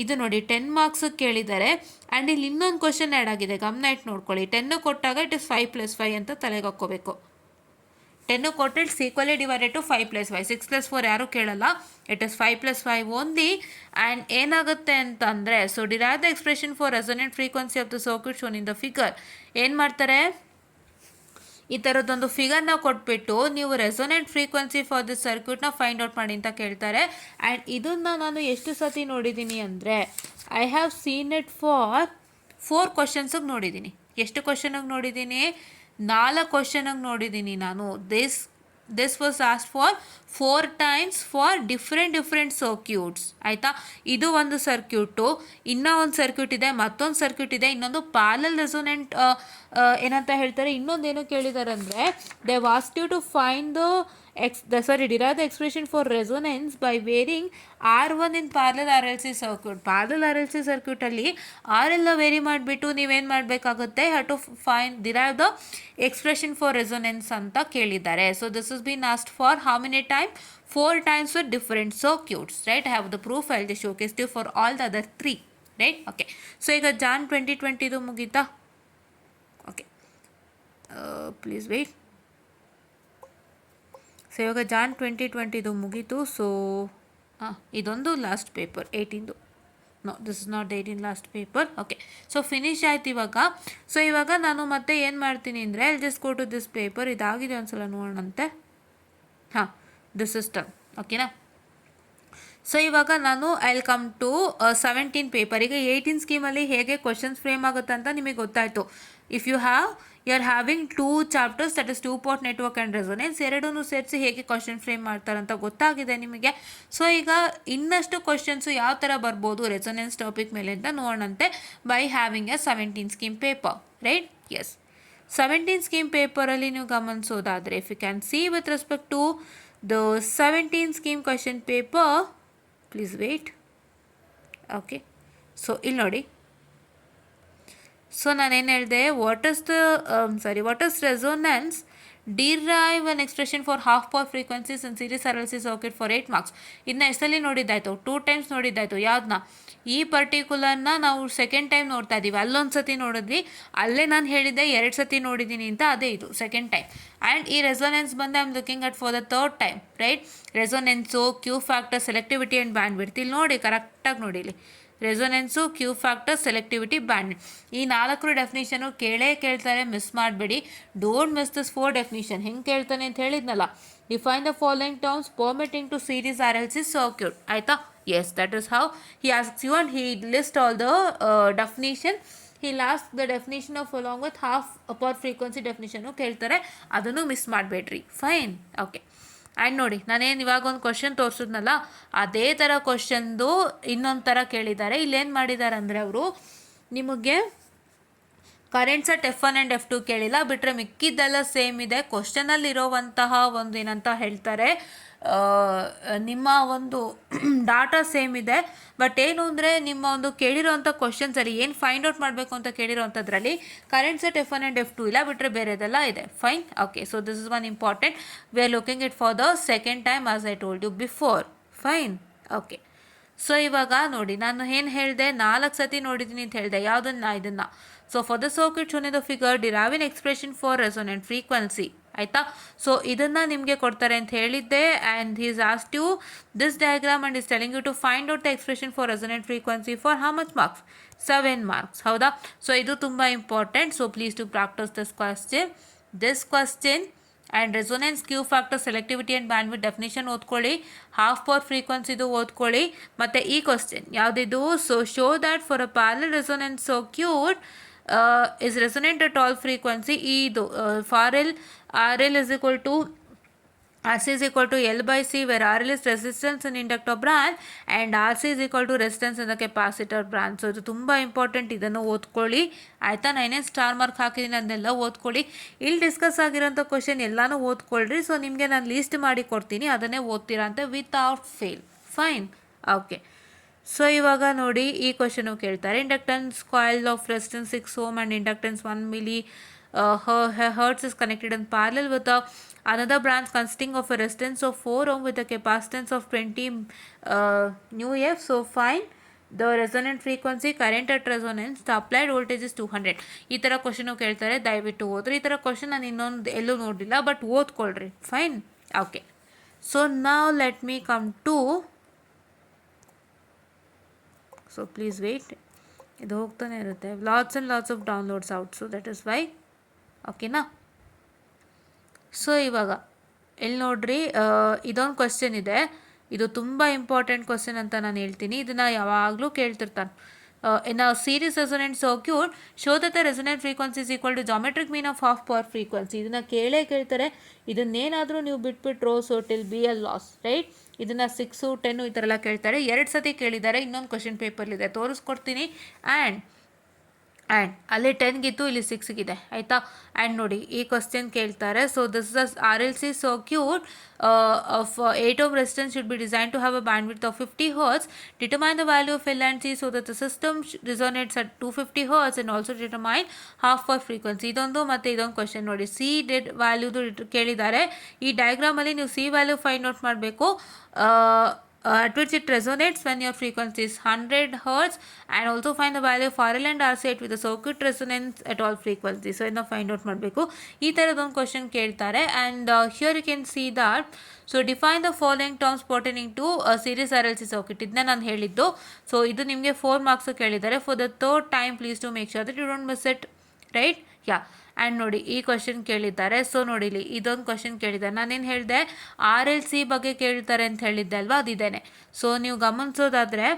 ಇದು ನೋಡಿ 10 ಮಾರ್ಕ್ಸಿಗೆ ಕೇಳಿದ್ದಾರೆ. ಆ್ಯಂಡ್ ಇಲ್ಲಿ ಇನ್ನೊಂದು ಕ್ವಶನ್ ಆ್ಯಡ್ ಆಗಿದೆ, ಗಮನ ಇಟ್ಟು ನೋಡ್ಕೊಳ್ಳಿ. 10 ಕೊಟ್ಟಾಗ ಇಟ್ ಇಸ್ 5 + 5 ಅಂತ ತಲೆಗೆ ಹಾಕ್ಕೋಬೇಕು. 10 ಕೊಟ್ಟು ಇಟ್ಸ್ ಈಕ್ವಲಿ ಡಿವೈಡೆಡ್ ಟು 5 + 5. 6 + 4 ಯಾರೂ ಕೇಳಲ್ಲ, ಇಟ್ ಇಸ್ 5 + 5 ಓನ್ಲಿ. ಆ್ಯಂಡ್ ಏನಾಗುತ್ತೆ ಅಂತಂದರೆ, so derive the expression for resonant frequency of the circuit shown in the figure. ಏನು ಮಾಡ್ತಾರೆ, ಈ ಥರದ್ದೊಂದು ಫಿಗರ್ನ ಕೊಟ್ಬಿಟ್ಟು ನೀವು ರೆಸೊನೆಂಟ್ ಫ್ರೀಕ್ವೆನ್ಸಿ ಫಾರ್ ದಿಸ್ ಸರ್ಕ್ಯೂಟ್ನ ಫೈಂಡ್ ಔಟ್ ಮಾಡಿ ಅಂತ ಕೇಳ್ತಾರೆ. ಆ್ಯಂಡ್ ಇದನ್ನು ನಾನು ಎಷ್ಟು ಸತಿ ನೋಡಿದ್ದೀನಿ ಅಂದರೆ, I have seen it for 4 ಕ್ವಶನ್ಸಿಗೆ ನೋಡಿದ್ದೀನಿ. ಎಷ್ಟು ಕ್ವಶನಿಗೆ ನೋಡಿದ್ದೀನಿ? 4 ಕ್ವಶನಿಗೆ ನೋಡಿದ್ದೀನಿ ನಾನು. This was asked for 4 times for different circuits ಆಯಿತಾ. ಇದು ಒಂದು ಸರ್ಕ್ಯೂಟು, ಇನ್ನೂ ಒಂದು ಸರ್ಕ್ಯೂಟ್ ಇದೆ, ಮತ್ತೊಂದು ಸರ್ಕ್ಯೂಟ್ ಇದೆ, ಇನ್ನೊಂದು ಪ್ಯಾರಲಲ್ ರೆಸೊನೆಂಟ್ ಏನಂತ ಹೇಳ್ತಾರೆ. ಇನ್ನೊಂದೇನು ಕೇಳಿದ್ದಾರೆ ಅಂದರೆ, they asked you to find derive the expression for resonance by varying R1 in parallel RLC circuit. Parallel RLC ಸರ್ಕ್ಯೂಟಲ್ಲಿ RLನ ವೇರಿ ಮಾಡಿಬಿಟ್ಟು ನೀವೇನು ಮಾಡಬೇಕಾಗುತ್ತೆ, have to derive the expression for resonance ಅಂತ ಕೇಳಿದ್ದಾರೆ. So this is been asked for how many time? 4 times for different circuits, right? I have the proof. I'll just showcase you for all the other 3, right? Okay. So ಈಗ Jan 2020 ಇದು ಮುಗೀತಾ? Okay, please wait. So ಇವಾಗ Jan 2020 ಇದು ಮುಗೀತು. ಸೊ ಇದೊಂದು last paper 18ದು. No, this is not the 18 last paper. Okay. So finish ಆಯ್ತು ಇವಾಗ. ಸೊ ಇವಾಗ ನಾನು ಮತ್ತೆ ಏನು ಮಾಡ್ತೀನಿ ಅಂದರೆ, I just go to this paper. ಇದಾಗಿದೆ ಒಂದ್ಸಲ ನೋಡೋಣಂತೆ. ಹಾಂ, ದಿಸ್ ಇಸ್ ಡನ್. ಓಕೆನಾ. ಸೊ ಇವಾಗ ನಾನು I will come to 17 paper. ಈಗ 18 ಸ್ಕೀಮಲ್ಲಿ ಹೇಗೆ ಕ್ವಶನ್ಸ್ ಫ್ರೇಮ್ ಆಗುತ್ತೆ ಅಂತ ನಿಮಗೆ ಗೊತ್ತಾಯಿತು. If you have you are having 2 chapters, that is 2 part network and resonance. ಎರಡೂ ಸೇರಿಸಿ ಹೇಗೆ ಕ್ವಶನ್ ಫ್ರೇಮ್ ಮಾಡ್ತಾರೆ ಅಂತ ಗೊತ್ತಾಗಿದೆ ನಿಮಗೆ. ಸೊ ಈಗ ಇನ್ನಷ್ಟು ಕ್ವಶನ್ಸು ಯಾವ ಥರ ಬರ್ಬೋದು ರೆಸೊನೆನ್ಸ್ ಟಾಪಿಕ್ ಮೇಲೆ ಅಂತ ನೋಡೋಣಂತೆ, by having a 17 scheme paper, right? Yes, 17 scheme ಪೇಪರಲ್ಲಿ ನೀವು ಗಮನಿಸೋದಾದರೆ, if you can see with respect to the 17 scheme question paper, please wait. Okay, so ಇಲ್ಲಿ ನೋಡಿ. ಸೊ ನಾನೇನು ಹೇಳಿದೆ, what is resonance, derive an expression for half power frequencies in series RLC circuit for 8 marks. ಇದನ್ನ ಎಷ್ಟಲ್ಲಿ ನೋಡಿದ್ದಾಯಿತು? 2 times ನೋಡಿದ್ದಾಯಿತು. ಯಾವ್ದನ್ನ? ಈ ಪರ್ಟಿಕ್ಯುಲರ್ನ ನಾವು second time ನೋಡ್ತಾ ಇದ್ದೀವಿ. ಅಲ್ಲೊಂದು ಸತಿ ನೋಡಿದ್ವಿ, ಅಲ್ಲೇ ನಾನು ಹೇಳಿದ್ದೆ 2 ಸತಿ ನೋಡಿದ್ದೀನಿ ಅಂತ, ಅದೇ ಇದು ಸೆಕೆಂಡ್ ಟೈಮ್. ಆ್ಯಂಡ್ ಈ ರೆಸೊನೆನ್ಸ್ ಬಂದು I am looking at for the third time, right? Resonance, Q factor, selectivity and bandwidth. ಇಲ್ಲಿ ನೋಡಿ, ಕರೆಕ್ಟಾಗಿ ನೋಡಿಲಿ. Resonance, Q factor, selectivity, band. ಈ 4 ಡೆಫಿನಿಷನು ಕೇಳ್ತಾರೆ, ಮಿಸ್ ಮಾಡಬೇಡಿ. Don't miss this 4 definition. ಹೆಂಗೆ ಕೇಳ್ತಾನೆ ಅಂತ ಹೇಳಿದ್ನಲ್ಲ, define the following terms permitting to series RLC circuit, ಆಯಿತಾ? Yes, that is how he asks you and he list all the definition. He'll ask the definition of along with half per frequency definition ಕೇಳ್ತಾರೆ, ಅದನ್ನು miss ಮಾಡಬೇಡ್ರಿ. Fine, okay. And ನೋಡಿ, ನಾನೇನು ಇವಾಗ ಒಂದು question ತೋರಿಸಿದ್ನಲ್ಲ, ಅದೇ ಥರ ಕ್ವಶನ್ದು ಇನ್ನೊಂದು ಥರ ಕೇಳಿದ್ದಾರೆ. ಇಲ್ಲೇನು ಮಾಡಿದ್ದಾರೆ ಅಂದರೆ, ಅವರು ನಿಮಗೆ currents at F1 and F2 ಕೇಳಿಲ್ಲ, ಬಿಟ್ಟರೆ ಮಿಕ್ಕಿದ್ದೆಲ್ಲ ಸೇಮ್ ಇದೆ. ಕ್ವಶನಲ್ಲಿರೋವಂತಹ ಒಂದು ಏನಂತ ಹೇಳ್ತಾರೆ, ನಿಮ್ಮ ಒಂದು ಡಾಟಾ ಸೇಮ್ ಇದೆ. ಬಟ್ ಏನು ಅಂದರೆ, ನಿಮ್ಮ ಒಂದು ಕೇಳಿರೋವಂಥ ಕ್ವಶನ್ಸಲ್ಲಿ ಏನು ಫೈಂಡ್ ಔಟ್ ಮಾಡಬೇಕು ಅಂತ ಕೇಳಿರೋವಂಥದ್ರಲ್ಲಿ currents at F1 and F2 ಇಲ್ಲ, ಬಿಟ್ಟರೆ ಬೇರೆದೆಲ್ಲ ಇದೆ. Fine, okay. So this is one important. We are looking it for the second time as I told you before. Fine, okay. So ಇವಾಗ ನೋಡಿ, ನಾನು ಏನು ಹೇಳಿದೆ, 4 ಸತಿ ನೋಡಿದ್ದೀನಿ ಅಂತ ಹೇಳಿದೆ. ಇದನ್ನು. So for the circuit shown in the figure, derive an expression for resonant frequency, ಆಯಿತಾ? ಸೊ ಇದನ್ನು ನಿಮಗೆ ಕೊಡ್ತಾರೆ ಅಂತ ಹೇಳಿದ್ದೆ. And he's asked you this diagram and is telling you to find out the expression for resonant frequency for how much marks? 7 marks, ಹೌದಾ? So ಇದು ತುಂಬ important. So please to practice this question and resonance, Q factor, selectivity and bandwidth definition ಓದ್ಕೊಳ್ಳಿ. Half power ಫ್ರೀಕ್ವೆನ್ಸಿದು ಓದ್ಕೊಳ್ಳಿ. ಮತ್ತು ಈ question ಯಾವುದಿದು? So show that for a parallel resonance circuit is resonant at all frequency. ಇದು for RL is equal to RC is equal to L by C, where RL is resistance in inductor branch and RC is equal to resistance in the capacitor branch. So ಇದು ತುಂಬ important, ಇದನ್ನು ಓದ್ಕೊಳ್ಳಿ, ಆಯಿತಾ? ನಾನೇನು star mark ಹಾಕಿದ್ದೀನಿ ಅದನ್ನೆಲ್ಲ ಓದ್ಕೊಳ್ಳಿ. ಇಲ್ಲಿ ಡಿಸ್ಕಸ್ ಆಗಿರೋಂಥ ಕ್ವಶನ್ ಎಲ್ಲನೂ ಓದ್ಕೊಳ್ರಿ. ಸೊ ನಿಮಗೆ ನಾನು ಲೀಸ್ಟ್ ಮಾಡಿ ಕೊಡ್ತೀನಿ, ಅದನ್ನೇ ಓದ್ತೀರಾ ಅಂತ without fail. Fine, okay. So ಇವಾಗ ನೋಡಿ, ಈ ಕ್ವಶನು ಕೇಳ್ತಾರೆ. Inductance coil of resistance 6 ohm and inductance 1 milli hertz is connected in parallel with another branch consisting of a resistance of 4 ohm with a capacitance of 20 nu f. So find the resonant frequency, current at resonance, the applied voltage is 200. ಈ ಥರ question ಕೇಳ್ತಾರೆ, ದಯವಿಟ್ಟು ಓದ್ರಿ. ಈ ಥರ question ನಾನು ಇನ್ನೊಂದು ಎಲ್ಲೂ ನೋಡಿಲ್ಲ, ಬಟ್ ಓದ್ಕೊಳ್ರಿ. Fine, okay. ಸೊ ನಾವ್ let me come to, so please wait, ಇದು ಹೋಗ್ತಾನೆ ಇರುತ್ತೆ. Lots and lots of downloads out, so that is why. ಓಕೆನಾ? ಸೊ ಇವಾಗ ಇಲ್ಲಿ ನೋಡ್ರಿ, ಇದೊಂದು ಕ್ವಶನ್ ಇದೆ. ಇದು ತುಂಬ ಇಂಪಾರ್ಟೆಂಟ್ ಕ್ವಶನ್ ಅಂತ ನಾನು ಹೇಳ್ತೀನಿ. ಇದನ್ನು ಯಾವಾಗಲೂ ಕೇಳ್ತಿರ್ತಾನೆ. in a series resonant circuit, show that the resonant frequency is equal to geometric mean of half power frequency. ಇದನ್ನು ಕೇಳ್ತಾರೆ. ಇದನ್ನೇನಾದರೂ ನೀವು ಬಿಟ್ಬಿಟ್ರೋ, so till be a loss, right? ಇದನ್ನು 6, 10 ಈ ಥರ ಎಲ್ಲ ಕೇಳ್ತಾರೆ. 2 ಸತಿ ಕೇಳಿದ್ದಾರೆ. ಇನ್ನೊಂದು ಕ್ವಶನ್ ಪೇಪರ್ಲಿದೆ, ತೋರಿಸ್ಕೊಡ್ತೀನಿ. ಆ್ಯಂಡ್ ಅಲ್ಲಿ 10ಗಿತ್ತು, ಇಲ್ಲಿ 6ಗಿದೆ, ಆಯಿತಾ? ಆ್ಯಂಡ್ ನೋಡಿ, ಈ ಕ್ವಶನ್ ಕೇಳ್ತಾರೆ. So this is RLC circuit of 8 ohm resistance should be designed to have a bandwidth of 50 Hz. Determine the value of L and C so that the system resonates at 250 Hz and also determine half power frequency. ಇದೊಂದು ಮತ್ತು ಇದೊಂದು question ನೋಡಿ. C dead ವ್ಯಾಲ್ಯೂದು ಕೇಳಿದ್ದಾರೆ. ಈ ಡಯಾಗ್ರಾಮಲ್ಲಿ ನೀವು C value find out ಮಾಡಬೇಕು. At which it resonates when your frequency is 100 Hz, and also find the value of RL and RC with the circuit resonance at all frequencies. So ಇದನ್ನು find out ಮಾಡಬೇಕು. ಈ ಥರದೊಂದು question ಕೇಳ್ತಾರೆ. And here you can see that, so define the following terms pertaining to series RLC circuit. ಇದನ್ನ ನಾನು ಹೇಳಿದ್ದು. So ಇದು ನಿಮಗೆ 4 ಮಾರ್ಕ್ಸ್ ಕೇಳಿದ್ದಾರೆ. For the third time please to make sure that you don't miss it, right? Yeah. And ನೋಡಿ, ಈ question ಕೇಳಿದ್ದಾರೆ. So ನೋಡಿಲಿ, ಇದೊಂದು ಕ್ವಶನ್ ಕೇಳಿದ್ದಾರೆ. ನಾನೇನು ಹೇಳಿದೆ, RLC ಬಗ್ಗೆ ಕೇಳ್ತಾರೆ ಅಂತ ಹೇಳಿದ್ದೆ ಅಲ್ವಾ, ಅದಿದ್ದೇನೆ. ಸೊ ನೀವು ಗಮನಿಸೋದಾದರೆ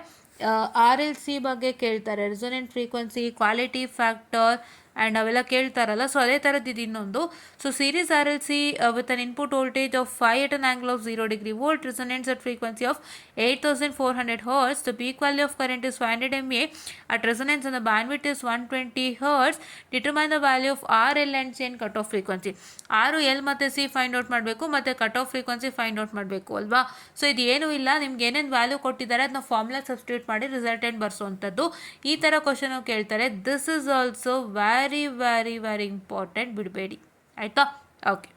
RLC ಬಗ್ಗೆ ಕೇಳ್ತಾರೆ. Resonant frequency, quality factor and ಅವೆಲ್ಲ ಕೇಳ್ತಾರಲ್ಲ. ಸೊ ಅದೇ ಥರದ್ದು ಇದು ಇನ್ನೊಂದು. So series R L C with an input voltage of 5 at an angle of 0 degree volt resonates at frequency of 8400 hertz. The peak value of current is 500 mA at resonance and the bandwidth is 120 hertz. Determine the value of R, L and C and cut off frequency. R, L ಮತ್ತು C find out ಮಾಡಬೇಕು ಮತ್ತು cut off frequency find out ಮಾಡಬೇಕು ಅಲ್ವಾ. So ಇದು ಏನೂ ಇಲ್ಲ, ನಿಮ್ಗೆ ಏನೇನು ವ್ಯಾಲ್ಯೂ ಕೊಟ್ಟಿದ್ದಾರೆ ಅದನ್ನ ಫಾರ್ಮುಲಾ ಸಬ್ಸ್ಟಿಟ್ಯೂಟ್ ಮಾಡಿ ರಿಸಲ್ಟೆಂಟ್ ಬರ್ಸೋವಂಥದ್ದು. ಈ ಥರ ಕ್ವಶನ್ ಕೇಳ್ತಾರೆ. This is also very very very important, ಬಿಡಬೇಡಿ ಆಯಿತಾ. ಓಕೆ.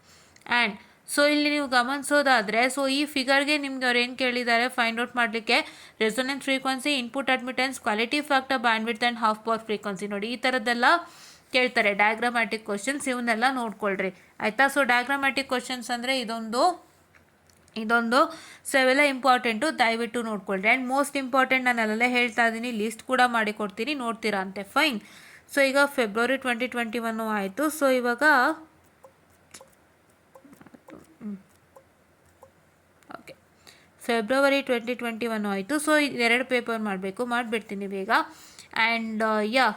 ಆ್ಯಂಡ್ ಸೊ ಇಲ್ಲಿ ನೀವು ಗಮನಿಸೋದಾದರೆ, ಸೊ ಈ ಫಿಗರ್ಗೆ ನಿಮ್ಗೆ ಅವ್ರು ಏನು ಕೇಳಿದ್ದಾರೆ ಫೈಂಡ್ ಔಟ್ ಮಾಡಲಿಕ್ಕೆ, resonance frequency, input admittance, quality factor, bandwidth and half power frequency. ನೋಡಿ ಈ ಥರದ್ದೆಲ್ಲ ಕೇಳ್ತಾರೆ ಡಯಾಗ್ರಾಮ್ಯಾಟಿಕ್ ಕ್ವಶನ್ಸ್, ಇವನ್ನೆಲ್ಲ ನೋಡ್ಕೊಳ್ರಿ ಆಯಿತಾ. ಸೊ ಡಯಾಗ್ರಾಮ್ಯಾಟಿಕ್ ಕ್ವಶನ್ಸ್ ಅಂದರೆ ಇದೊಂದು ಸೊ ಇವೆಲ್ಲ ಇಂಪಾರ್ಟೆಂಟು, ದಯವಿಟ್ಟು ನೋಡ್ಕೊಳ್ರಿ. ಆ್ಯಂಡ್ ಮೋಸ್ಟ್ ಇಂಪಾರ್ಟೆಂಟ್ ನಾನು ಅಲ್ಲೇ ಹೇಳ್ತಾ ಇದ್ದೀನಿ, ಲಿಸ್ಟ್ ಕೂಡ ಮಾಡಿ ಕೊಡ್ತೀನಿ, ನೋಡ್ತೀರಾ ಅಂತೆ. ಫೈನ್. ಸೊ ಈಗ ಫೆಬ್ರವರಿ 2021 ಆಯಿತು. ಸೊ ಇವಾಗ ಓಕೆ, ಫೆಬ್ರವರಿ 2021 ಆಯಿತು. ಸೊ ಎರಡು ಪೇಪರ್ ಮಾಡಬೇಕು, ಮಾಡಿಬಿಡ್ತೀನಿ ಬೇಗ. And yeah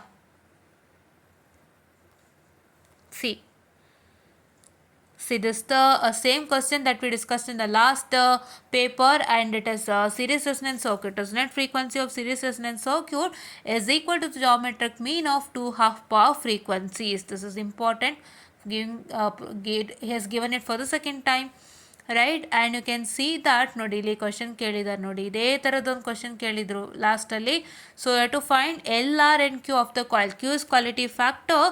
See this the same question that we discussed in the last paper, and it is series resonance circuit. Resonant frequency of series resonance circuit is equal to the geometric mean of two half power frequencies. This is important. He has given it for the second time, right? And you can see that ನೋಡಿ ಇಲ್ಲಿ question ಕೇಳಿದ್ದಾರೆ ನೋಡಿ, ಇದೇ ಥರದೊಂದು question ಕೇಳಿದರು ಲಾಸ್ಟಲ್ಲಿ. So you have to find L R and Q of the coil. Q is quality factor.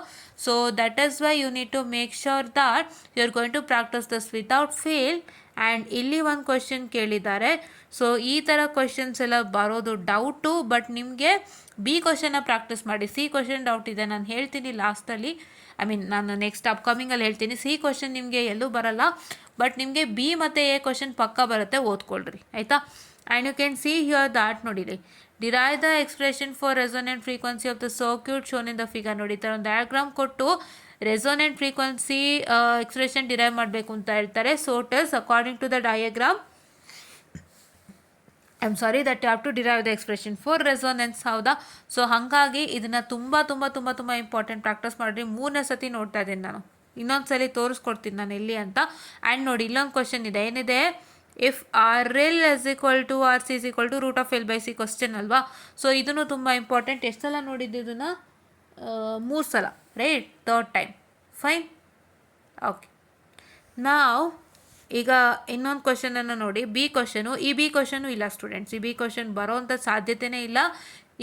So that is why you need to make sure that you are going to practice this without fail. And ಇಲ್ಲಿ ಒಂದು question ಕೇಳಿದ್ದಾರೆ. So ಈ ಥರ questions ಎಲ್ಲ ಬರೋದು doubt, but ನಿಮಗೆ B ಕ್ವಶನ್ನ practice ಮಾಡಿ. C question doubt ಇದೆ, ನಾನು ಹೇಳ್ತೀನಿ ಲಾಸ್ಟಲ್ಲಿ. ನಾನು ನೆಕ್ಸ್ಟ್ ಅಪ್ಕಮಿಂಗಲ್ಲಿ ಹೇಳ್ತೀನಿ. ಸಿ ಕ್ವಶನ್ ನಿಮಗೆ ಎಲ್ಲೂ ಬರಲ್ಲ, ಬಟ್ ನಿಮಗೆ ಬಿ ಮತ್ತು ಎ ಕ್ವಶನ್ ಪಕ್ಕ ಬರುತ್ತೆ, ಓದ್ಕೊಳ್ರಿ ಆಯಿತಾ. And you can see here that ನೋಡಿರಿ, derive the expression for resonant frequency of the circuit shown in the figure. ನೋಡಿ ಈ ಥರ ಒಂದು ಡಯಾಗ್ರಾಮ್ ಕೊಟ್ಟು ರೆಸೊನೆಂಟ್ ಫ್ರೀಕ್ವೆನ್ಸಿ ಎಕ್ಸ್ಪ್ರೆಷನ್ ಡಿರೈವ್ ಮಾಡಬೇಕು ಅಂತ ಹೇಳ್ತಾರೆ. So it is according to the diagram, that you have to derive the expression for resonance. ಹೌದಾ. So ಹಾಗಾಗಿ ಇದನ್ನು ತುಂಬ ಇಂಪಾರ್ಟೆಂಟ್, ಪ್ರಾಕ್ಟೀಸ್ ಮಾಡಿರಿ. 3ನೇ ಸತಿ ನೋಡ್ತಾ ಇದ್ದೀನಿ ನಾನು, ಇನ್ನೊಂದು ಸಲ ತೋರಿಸ್ಕೊಡ್ತೀನಿ ನಾನು ಎಲ್ಲಿ ಅಂತ. ಆ್ಯಂಡ್ ನೋಡಿ ಇಲ್ಲೊಂದು ಕ್ವಶನ್ ಇದೆ, ಏನಿದೆ, if R L is equal to R C is equal to root of L by C question ಅಲ್ವಾ. ಸೊ ಇದನ್ನು ತುಂಬ ಇಂಪಾರ್ಟೆಂಟ್. ಎಷ್ಟು ಸಲ ನೋಡಿದ್ದು ಇದನ್ನು? 3 ಸಲ, right, 3rd time. Fine. Okay. ನಾವು ಈಗ ಇನ್ನೊಂದು ಕ್ವಶನನ್ನು ನೋಡಿ, ಬಿ ಕ್ವಶನು. ಈ ಬಿ ಕ್ವಶನು ಇಲ್ಲ ಸ್ಟೂಡೆಂಟ್ಸ್, ಈ ಬಿ ಕ್ವಶನ್ ಬರೋವಂಥ ಸಾಧ್ಯತೆಯೇ ಇಲ್ಲ.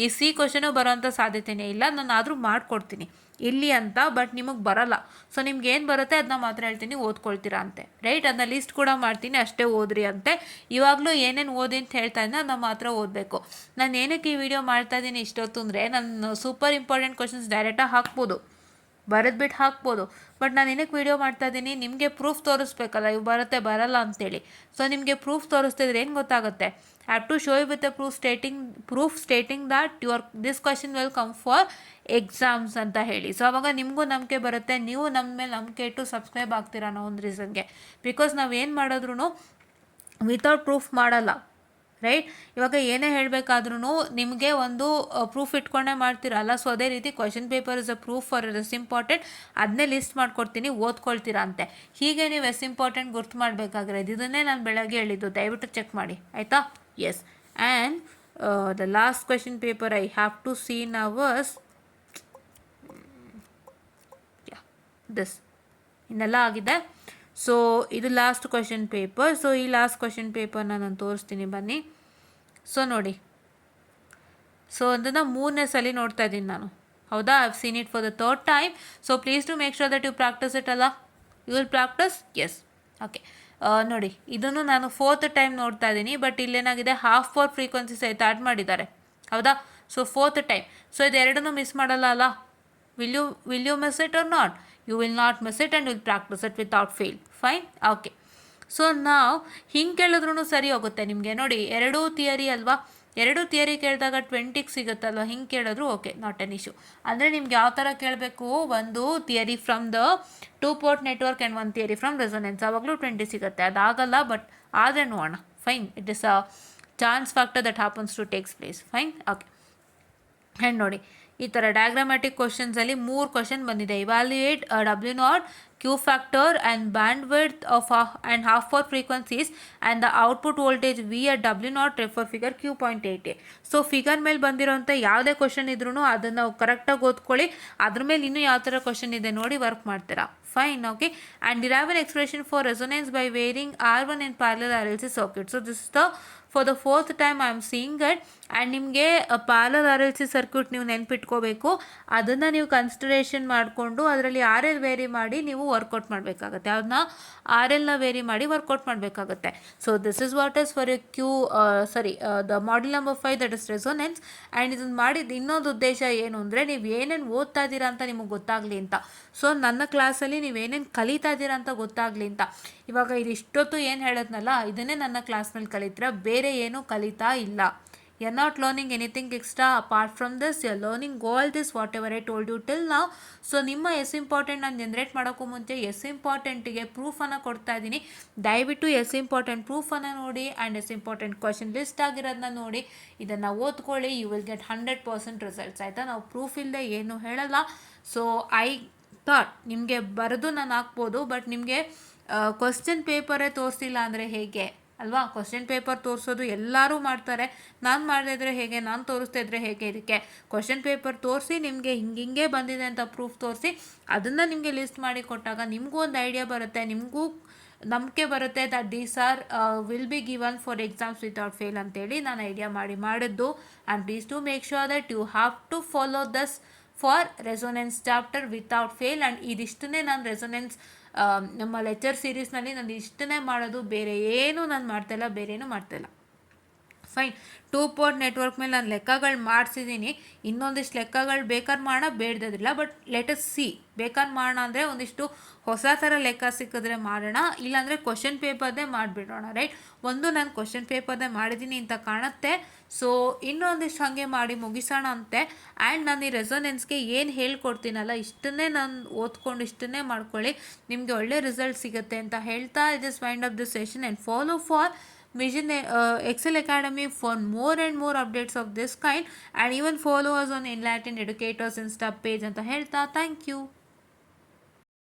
ಈ ಸಿ ಕ್ವಶನು ಬರೋವಂಥ ಸಾಧ್ಯತೆಯೇ ಇಲ್ಲ. ನಾನು ಆದರೂ ಮಾಡಿಕೊಡ್ತೀನಿ ಇಲ್ಲಿ ಅಂತ, ಬಟ್ ನಿಮಗೆ ಬರಲ್ಲ. ಸೊ ನಿಮ್ಗೆ ಏನು ಬರುತ್ತೆ ಅದನ್ನ ಮಾತ್ರ ಹೇಳ್ತೀನಿ, ಓದ್ಕೊಳ್ತೀರಾ ಅಂತೆ, ರೈಟ್. ಅದನ್ನ ಲಿಸ್ಟ್ ಕೂಡ ಮಾಡ್ತೀನಿ, ಅಷ್ಟೇ ಓದ್ರಿ ಅಂತೆ. ಇವಾಗಲೂ ಏನೇನು ಓದಿ ಅಂತ ಹೇಳ್ತಾ ಇದ್ದೀನಿ ಅದನ್ನ ಮಾತ್ರ ಓದಬೇಕು. ನಾನು ಏನಕ್ಕೆ ಈ ವಿಡಿಯೋ ಮಾಡ್ತಾ ಇದ್ದೀನಿ ಇಷ್ಟೊತ್ತು ಅಂದರೆ, ನಾನು ಸೂಪರ್ ಇಂಪಾರ್ಟೆಂಟ್ ಕ್ವಶನ್ಸ್ ಡೈರೆಕ್ಟಾಗಿ ಹಾಕ್ಬೋದು, ಬರೆದ್ಬಿಟ್ಟು ಹಾಕ್ಬೋದು, ಬಟ್ ನಾನು ಏನಕ್ಕೆ ವೀಡಿಯೋ ಮಾಡ್ತಾ ಇದ್ದೀನಿ, ನಿಮಗೆ ಪ್ರೂಫ್ ತೋರಿಸ್ಬೇಕಲ್ಲ, ಇವು ಬರುತ್ತೆ ಬರಲ್ಲ ಅಂತೇಳಿ. ಸೊ ನಿಮಗೆ ಪ್ರೂಫ್ ತೋರಿಸ್ತಿದ್ರೆ ಏನು ಗೊತ್ತಾಗುತ್ತೆ, have to show you with a proof stating that this question will come for exams ಅಂತ ಹೇಳಿ. ಸೊ ಅವಾಗ ನಿಮಗೂ ನಂಬಿಕೆ ಬರುತ್ತೆ, ನೀವು ನಮ್ಮ ಮೇಲೆ ನಂಬಿಕೆ ಇಟ್ಟು ಸಬ್ಸ್ಕ್ರೈಬ್ ಆಗ್ತೀರಾ ಅನ್ನೋ ಒಂದು ರೀಸನ್ಗೆ. ಬಿಕಾಸ್ ನಾವು ಏನು ಮಾಡಿದ್ರೂ ವಿತೌಟ್ ಪ್ರೂಫ್ ಮಾಡಲ್ಲ, ರೈಟ್. ಇವಾಗ ಏನೇ ಹೇಳಬೇಕಾದ್ರೂ ನಿಮಗೆ ಒಂದು ಪ್ರೂಫ್ ಇಟ್ಕೊಂಡೇ ಮಾಡ್ತೀರಲ್ಲ. ಸೊ ಅದೇ ರೀತಿ question paper is a proof for this important. ಅದನ್ನೇ ಲಿಸ್ಟ್ ಮಾಡ್ಕೊಡ್ತೀನಿ, ಓದ್ಕೊಳ್ತೀರಾ ಅಂತೆ. ಹೀಗೆ ನೀವು ಎಸ್ ಇಂಪಾರ್ಟೆಂಟ್ ಗುರ್ತು ಮಾಡಬೇಕಾಗಿರೋದು, ಇದನ್ನೇ ನಾನು ಬೆಳಗ್ಗೆ ಹೇಳಿದ್ದು, ದಯವಿಟ್ಟು ಚೆಕ್ ಮಾಡಿ ಆಯಿತಾ. Yes. And the last question paper I have to see now was this. ಇನ್ನೆಲ್ಲ ಆಗಿದೆ. ಸೊ ಇದು ಲಾಸ್ಟ್ ಕ್ವಶನ್ ಪೇಪರ್. ಸೊ ಈ ಲಾಸ್ಟ್ ಕ್ವಶನ್ ಪೇಪರ್ನ ನಾನು ತೋರಿಸ್ತೀನಿ ಬನ್ನಿ. ಸೊ ನೋಡಿ, ಸೊ ಅದನ್ನು 3ನೇ ಸಲ ನೋಡ್ತಾ ಇದ್ದೀನಿ ನಾನು, ಹೌದಾ. I have seen it for the 3rd time. So please to make sure that you practise it ಅಲ್ಲ. You will practise. Yes. Okay. ನೋಡಿ ಇದನ್ನು ನಾನು 4th ಟೈಮ್ ನೋಡ್ತಾ ಇದ್ದೀನಿ, ಬಟ್ ಇಲ್ಲೇನಾಗಿದೆ, ಹಾಫ್ ಪವರ್ ಫ್ರೀಕ್ವೆನ್ಸಿ ಸಹಿತ ಆ್ಯಡ್ ಮಾಡಿದ್ದಾರೆ, ಹೌದಾ. So 4th time. ಸೊ ಇದೆರಡನ್ನೂ ಮಿಸ್ ಮಾಡಲ್ಲ ಅಲ್ಲ. Will you miss it or not? You will not miss it and will practice it without fail. Fine? Okay. So ನಾವು ಹಿಂಗೆ ಕೇಳಿದ್ರೂ ಸರಿ ಹೋಗುತ್ತೆ ನಿಮಗೆ. ನೋಡಿ, 2 ಥಿಯರಿ ಅಲ್ವಾ, 2 ಥಿಯರಿ ಕೇಳಿದಾಗ 20ಗೆ ಸಿಗುತ್ತಲ್ವ, ಹಿಂಗೆ ಕೇಳಿದ್ರು ಓಕೆ, ನಾಟ್ ಎನ್ ಇಶ್ಯೂ. ಅಂದರೆ ನಿಮ್ಗೆ ಯಾವ ಥರ ಕೇಳಬೇಕು, ಒಂದು theory from the 2 port network and 1 theory from resonance, ಆವಾಗಲೂ 20 ಸಿಗುತ್ತೆ. ಅದಾಗಲ್ಲ, ಬಟ್ ಆದರೆ ನೋಡೋಣ. Fine. It is a chance factor that happens to takes place. Fine. Okay. And ನೋಡಿ ಈ ಥರ ಡಯಾಗ್ರಾಮ್ಯಾಟಿಕ್ ಕ್ವಶನ್ಸಲ್ಲಿ 3 ಕ್ವಶನ್ ಬಂದಿದೆ. Evaluate W naught, Q factor and bandwidth of and half power frequencies and the output voltage V at W naught refer figure Q.8a. So figure ಮೇಲೆ ಬಂದಿರೋಂಥ ಯಾವುದೇ question ಇದ್ರೂ ಅದನ್ನು ಕರೆಕ್ಟಾಗಿ ಓದ್ಕೊಳ್ಳಿ. ಅದ್ರ ಮೇಲೆ ಇನ್ನೂ ಯಾವ ಥರ ಕ್ವಶನ್ ಇದೆ ನೋಡಿ ವರ್ಕ್ ಮಾಡ್ತೀರಾ. Fine, okay. And derive an expression for resonance by varying R1 in parallel RLC circuit. So this is the for the 4th time I am seeing it. And ನಿಮಗೆ parallel R L C circuit ನೀವು ನೆನ್ಪಿಟ್ಕೋಬೇಕು. ಅದನ್ನು ನೀವು consideration ಮಾಡಿಕೊಂಡು ಅದರಲ್ಲಿ R L very ಮಾಡಿ ನೀವು workout ಮಾಡಬೇಕಾಗತ್ತೆ. ಅದನ್ನ ಆರ್ ಎಲ್ನ ವೇರಿ ಮಾಡಿ ವರ್ಕೌಟ್ ಮಾಡಬೇಕಾಗತ್ತೆ. So this is what is for A the model number 5 that is resonance. And ಇದನ್ನು ಮಾಡಿದ ಇನ್ನೊಂದು ಉದ್ದೇಶ ಏನು ಅಂದರೆ ನೀವು ಏನೇನು ಓದ್ತಾ ಇದ್ದೀರಾ ಅಂತ ನಿಮಗೆ ಗೊತ್ತಾಗಲಿ ಅಂತ. ಸೊ ನನ್ನ ಕ್ಲಾಸಲ್ಲಿ ನೀವೇನೇನು ಕಲಿತಾ ಇದ್ದೀರಾ ಅಂತ ಗೊತ್ತಾಗಲಿ ಅಂತ. ಇವಾಗ ಇದಿಷ್ಟೊತ್ತು ಏನು ಹೇಳೋದ್ನಲ್ಲ ಇದನ್ನೇ ನನ್ನ ಕ್ಲಾಸ್ನಲ್ಲಿ ಕಲಿತೀರಾ, ಬೇರೆ ಏನೂ ಕಲಿತಾ ಇಲ್ಲ. You're not learning anything extra apart from this. You're learning all this whatever I told you till now. So ನಿಮ್ಮ ಎಸ್ ಇಂಪಾರ್ಟೆಂಟ್ ನಾನು ಜನ್ರೇಟ್ ಮಾಡೋಕ್ಕೂ ಮುಂಚೆ ಎಸ್ ಇಂಪಾರ್ಟೆಂಟಿಗೆ ಪ್ರೂಫನ್ನು ಕೊಡ್ತಾ ಇದ್ದೀನಿ. ದಯವಿಟ್ಟು ಎಸ್ ಇಂಪಾರ್ಟೆಂಟ್ ಪ್ರೂಫನ್ನು ನೋಡಿ and as important question list ಆಗಿರೋದನ್ನ ನೋಡಿ. ಇದನ್ನು ಓದ್ಕೊಳ್ಳಿ, ಯು ವಿಲ್ ಗೆಟ್ 100% ರಿಸಲ್ಟ್ಸ್. ಆಯಿತಾ? ನಾವು ಪ್ರೂಫ್ ಇಲ್ಲದೆ ಏನೂ ಹೇಳಲ್ಲ. ಸೊ ಐ ಥಾಟ್ ನಿಮಗೆ ಬರೆದು ನಾನು ಹಾಕ್ಬೋದು, ಬಟ್ ನಿಮಗೆ ಕ್ವಶನ್ ಪೇಪರೇ ತೋರಿಸಿಲ್ಲ ಅಂದರೆ ಹೇಗೆ ಅಲ್ವಾ? ಕ್ವಶನ್ ಪೇಪರ್ ತೋರಿಸೋದು ಎಲ್ಲರೂ ಮಾಡ್ತಾರೆ, ನಾನು ಮಾಡದಿದ್ರೆ ಹೇಗೆ, ನಾನು ತೋರಿಸ್ತಾ ಇದ್ರೆ ಹೇಗೆ? ಇದಕ್ಕೆ ಕ್ವಶನ್ ಪೇಪರ್ ತೋರಿಸಿ ನಿಮಗೆ ಹಿಂಗೆ ಬಂದಿದೆ ಅಂತ ಪ್ರೂಫ್ ತೋರಿಸಿ ಅದನ್ನು ನಿಮಗೆ ಲಿಸ್ಟ್ ಮಾಡಿ ಕೊಟ್ಟಾಗ ನಿಮಗೂ ಒಂದು ಐಡಿಯಾ ಬರುತ್ತೆ, ನಿಮಗೂ ನಂಬಿಕೆ ಬರುತ್ತೆ that these are will be given for exams without fail ಅಂತೇಳಿ ನಾನು ಐಡಿಯಾ ಮಾಡಿದ್ದು. And please to make sure that you have to follow this for resonance chapter without fail. And ಇದಿಷ್ಟನ್ನೇ ನಾನು ರೆಸೊನೆನ್ಸ್ ನಮ್ಮ ಲೆಕ್ಚರ್ ಸೀರೀಸ್ನಲ್ಲಿ ನಾನು ಇಷ್ಟನ್ನೇ ಮಾಡೋದು, ಬೇರೆ ಏನೂ ನಾನು ಮಾಡ್ತಾಯಿಲ್ಲ, ಬೇರೆ ಏನೂ ಮಾಡ್ತಾಯಿಲ್ಲ. ಫೈನ್. 2 ಪೋರ್ಟ್ ನೆಟ್ವರ್ಕ್ ಮೇಲೆ ನಾನು ಲೆಕ್ಕಗಳು ಮಾಡಿಸಿದ್ದೀನಿ. ಇನ್ನೊಂದಿಷ್ಟು ಲೆಕ್ಕಗಳು ಬೇಕಾದ್ರೆ ಮಾಡೋಣ, ಬೇಡದಿಲ್ಲ. ಬಟ್ ಲೆಟಸ್ ಸಿ, ಬೇಕಾದ್ರೆ ಮಾಡೋಣ ಅಂದರೆ ಒಂದಿಷ್ಟು ಹೊಸ ಥರ ಲೆಕ್ಕ ಸಿಕ್ಕಿದ್ರೆ ಮಾಡೋಣ, ಇಲ್ಲಾಂದರೆ ಕ್ವಶನ್ ಪೇಪರ್ದೇ ಮಾಡಿಬಿಡೋಣ. ರೈಟ್? ಒಂದು ನಾನು ಕ್ವಶನ್ ಪೇಪರ್ದೇ ಮಾಡಿದ್ದೀನಿ ಅಂತ ಕಾಣುತ್ತೆ. ಸೊ ಇನ್ನೊಂದಿಷ್ಟು ಹಾಗೆ ಮಾಡಿ ಮುಗಿಸೋಣ ಅಂತೆ. ಆ್ಯಂಡ್ ನಾನು ಈ ರೆಸೊನೆನ್ಸ್ಗೆ ಏನು ಹೇಳ್ಕೊಡ್ತೀನಲ್ಲ ಇಷ್ಟನ್ನೇ ನಾನು ಓದ್ಕೊಂಡು ಇಷ್ಟನ್ನೇ ಮಾಡ್ಕೊಳ್ಳಿ, ನಿಮಗೆ ಒಳ್ಳೆ ರಿಸಲ್ಟ್ ಸಿಗುತ್ತೆ ಅಂತ ಹೇಳ್ತಾ I just wind up this session and follow for Vision Excel Academy for more and more updates of this kind, and even follow us on Enlightened Educators Insta page ಅಂತ ಹೇಳ್ತಾ ಥ್ಯಾಂಕ್ ಯು.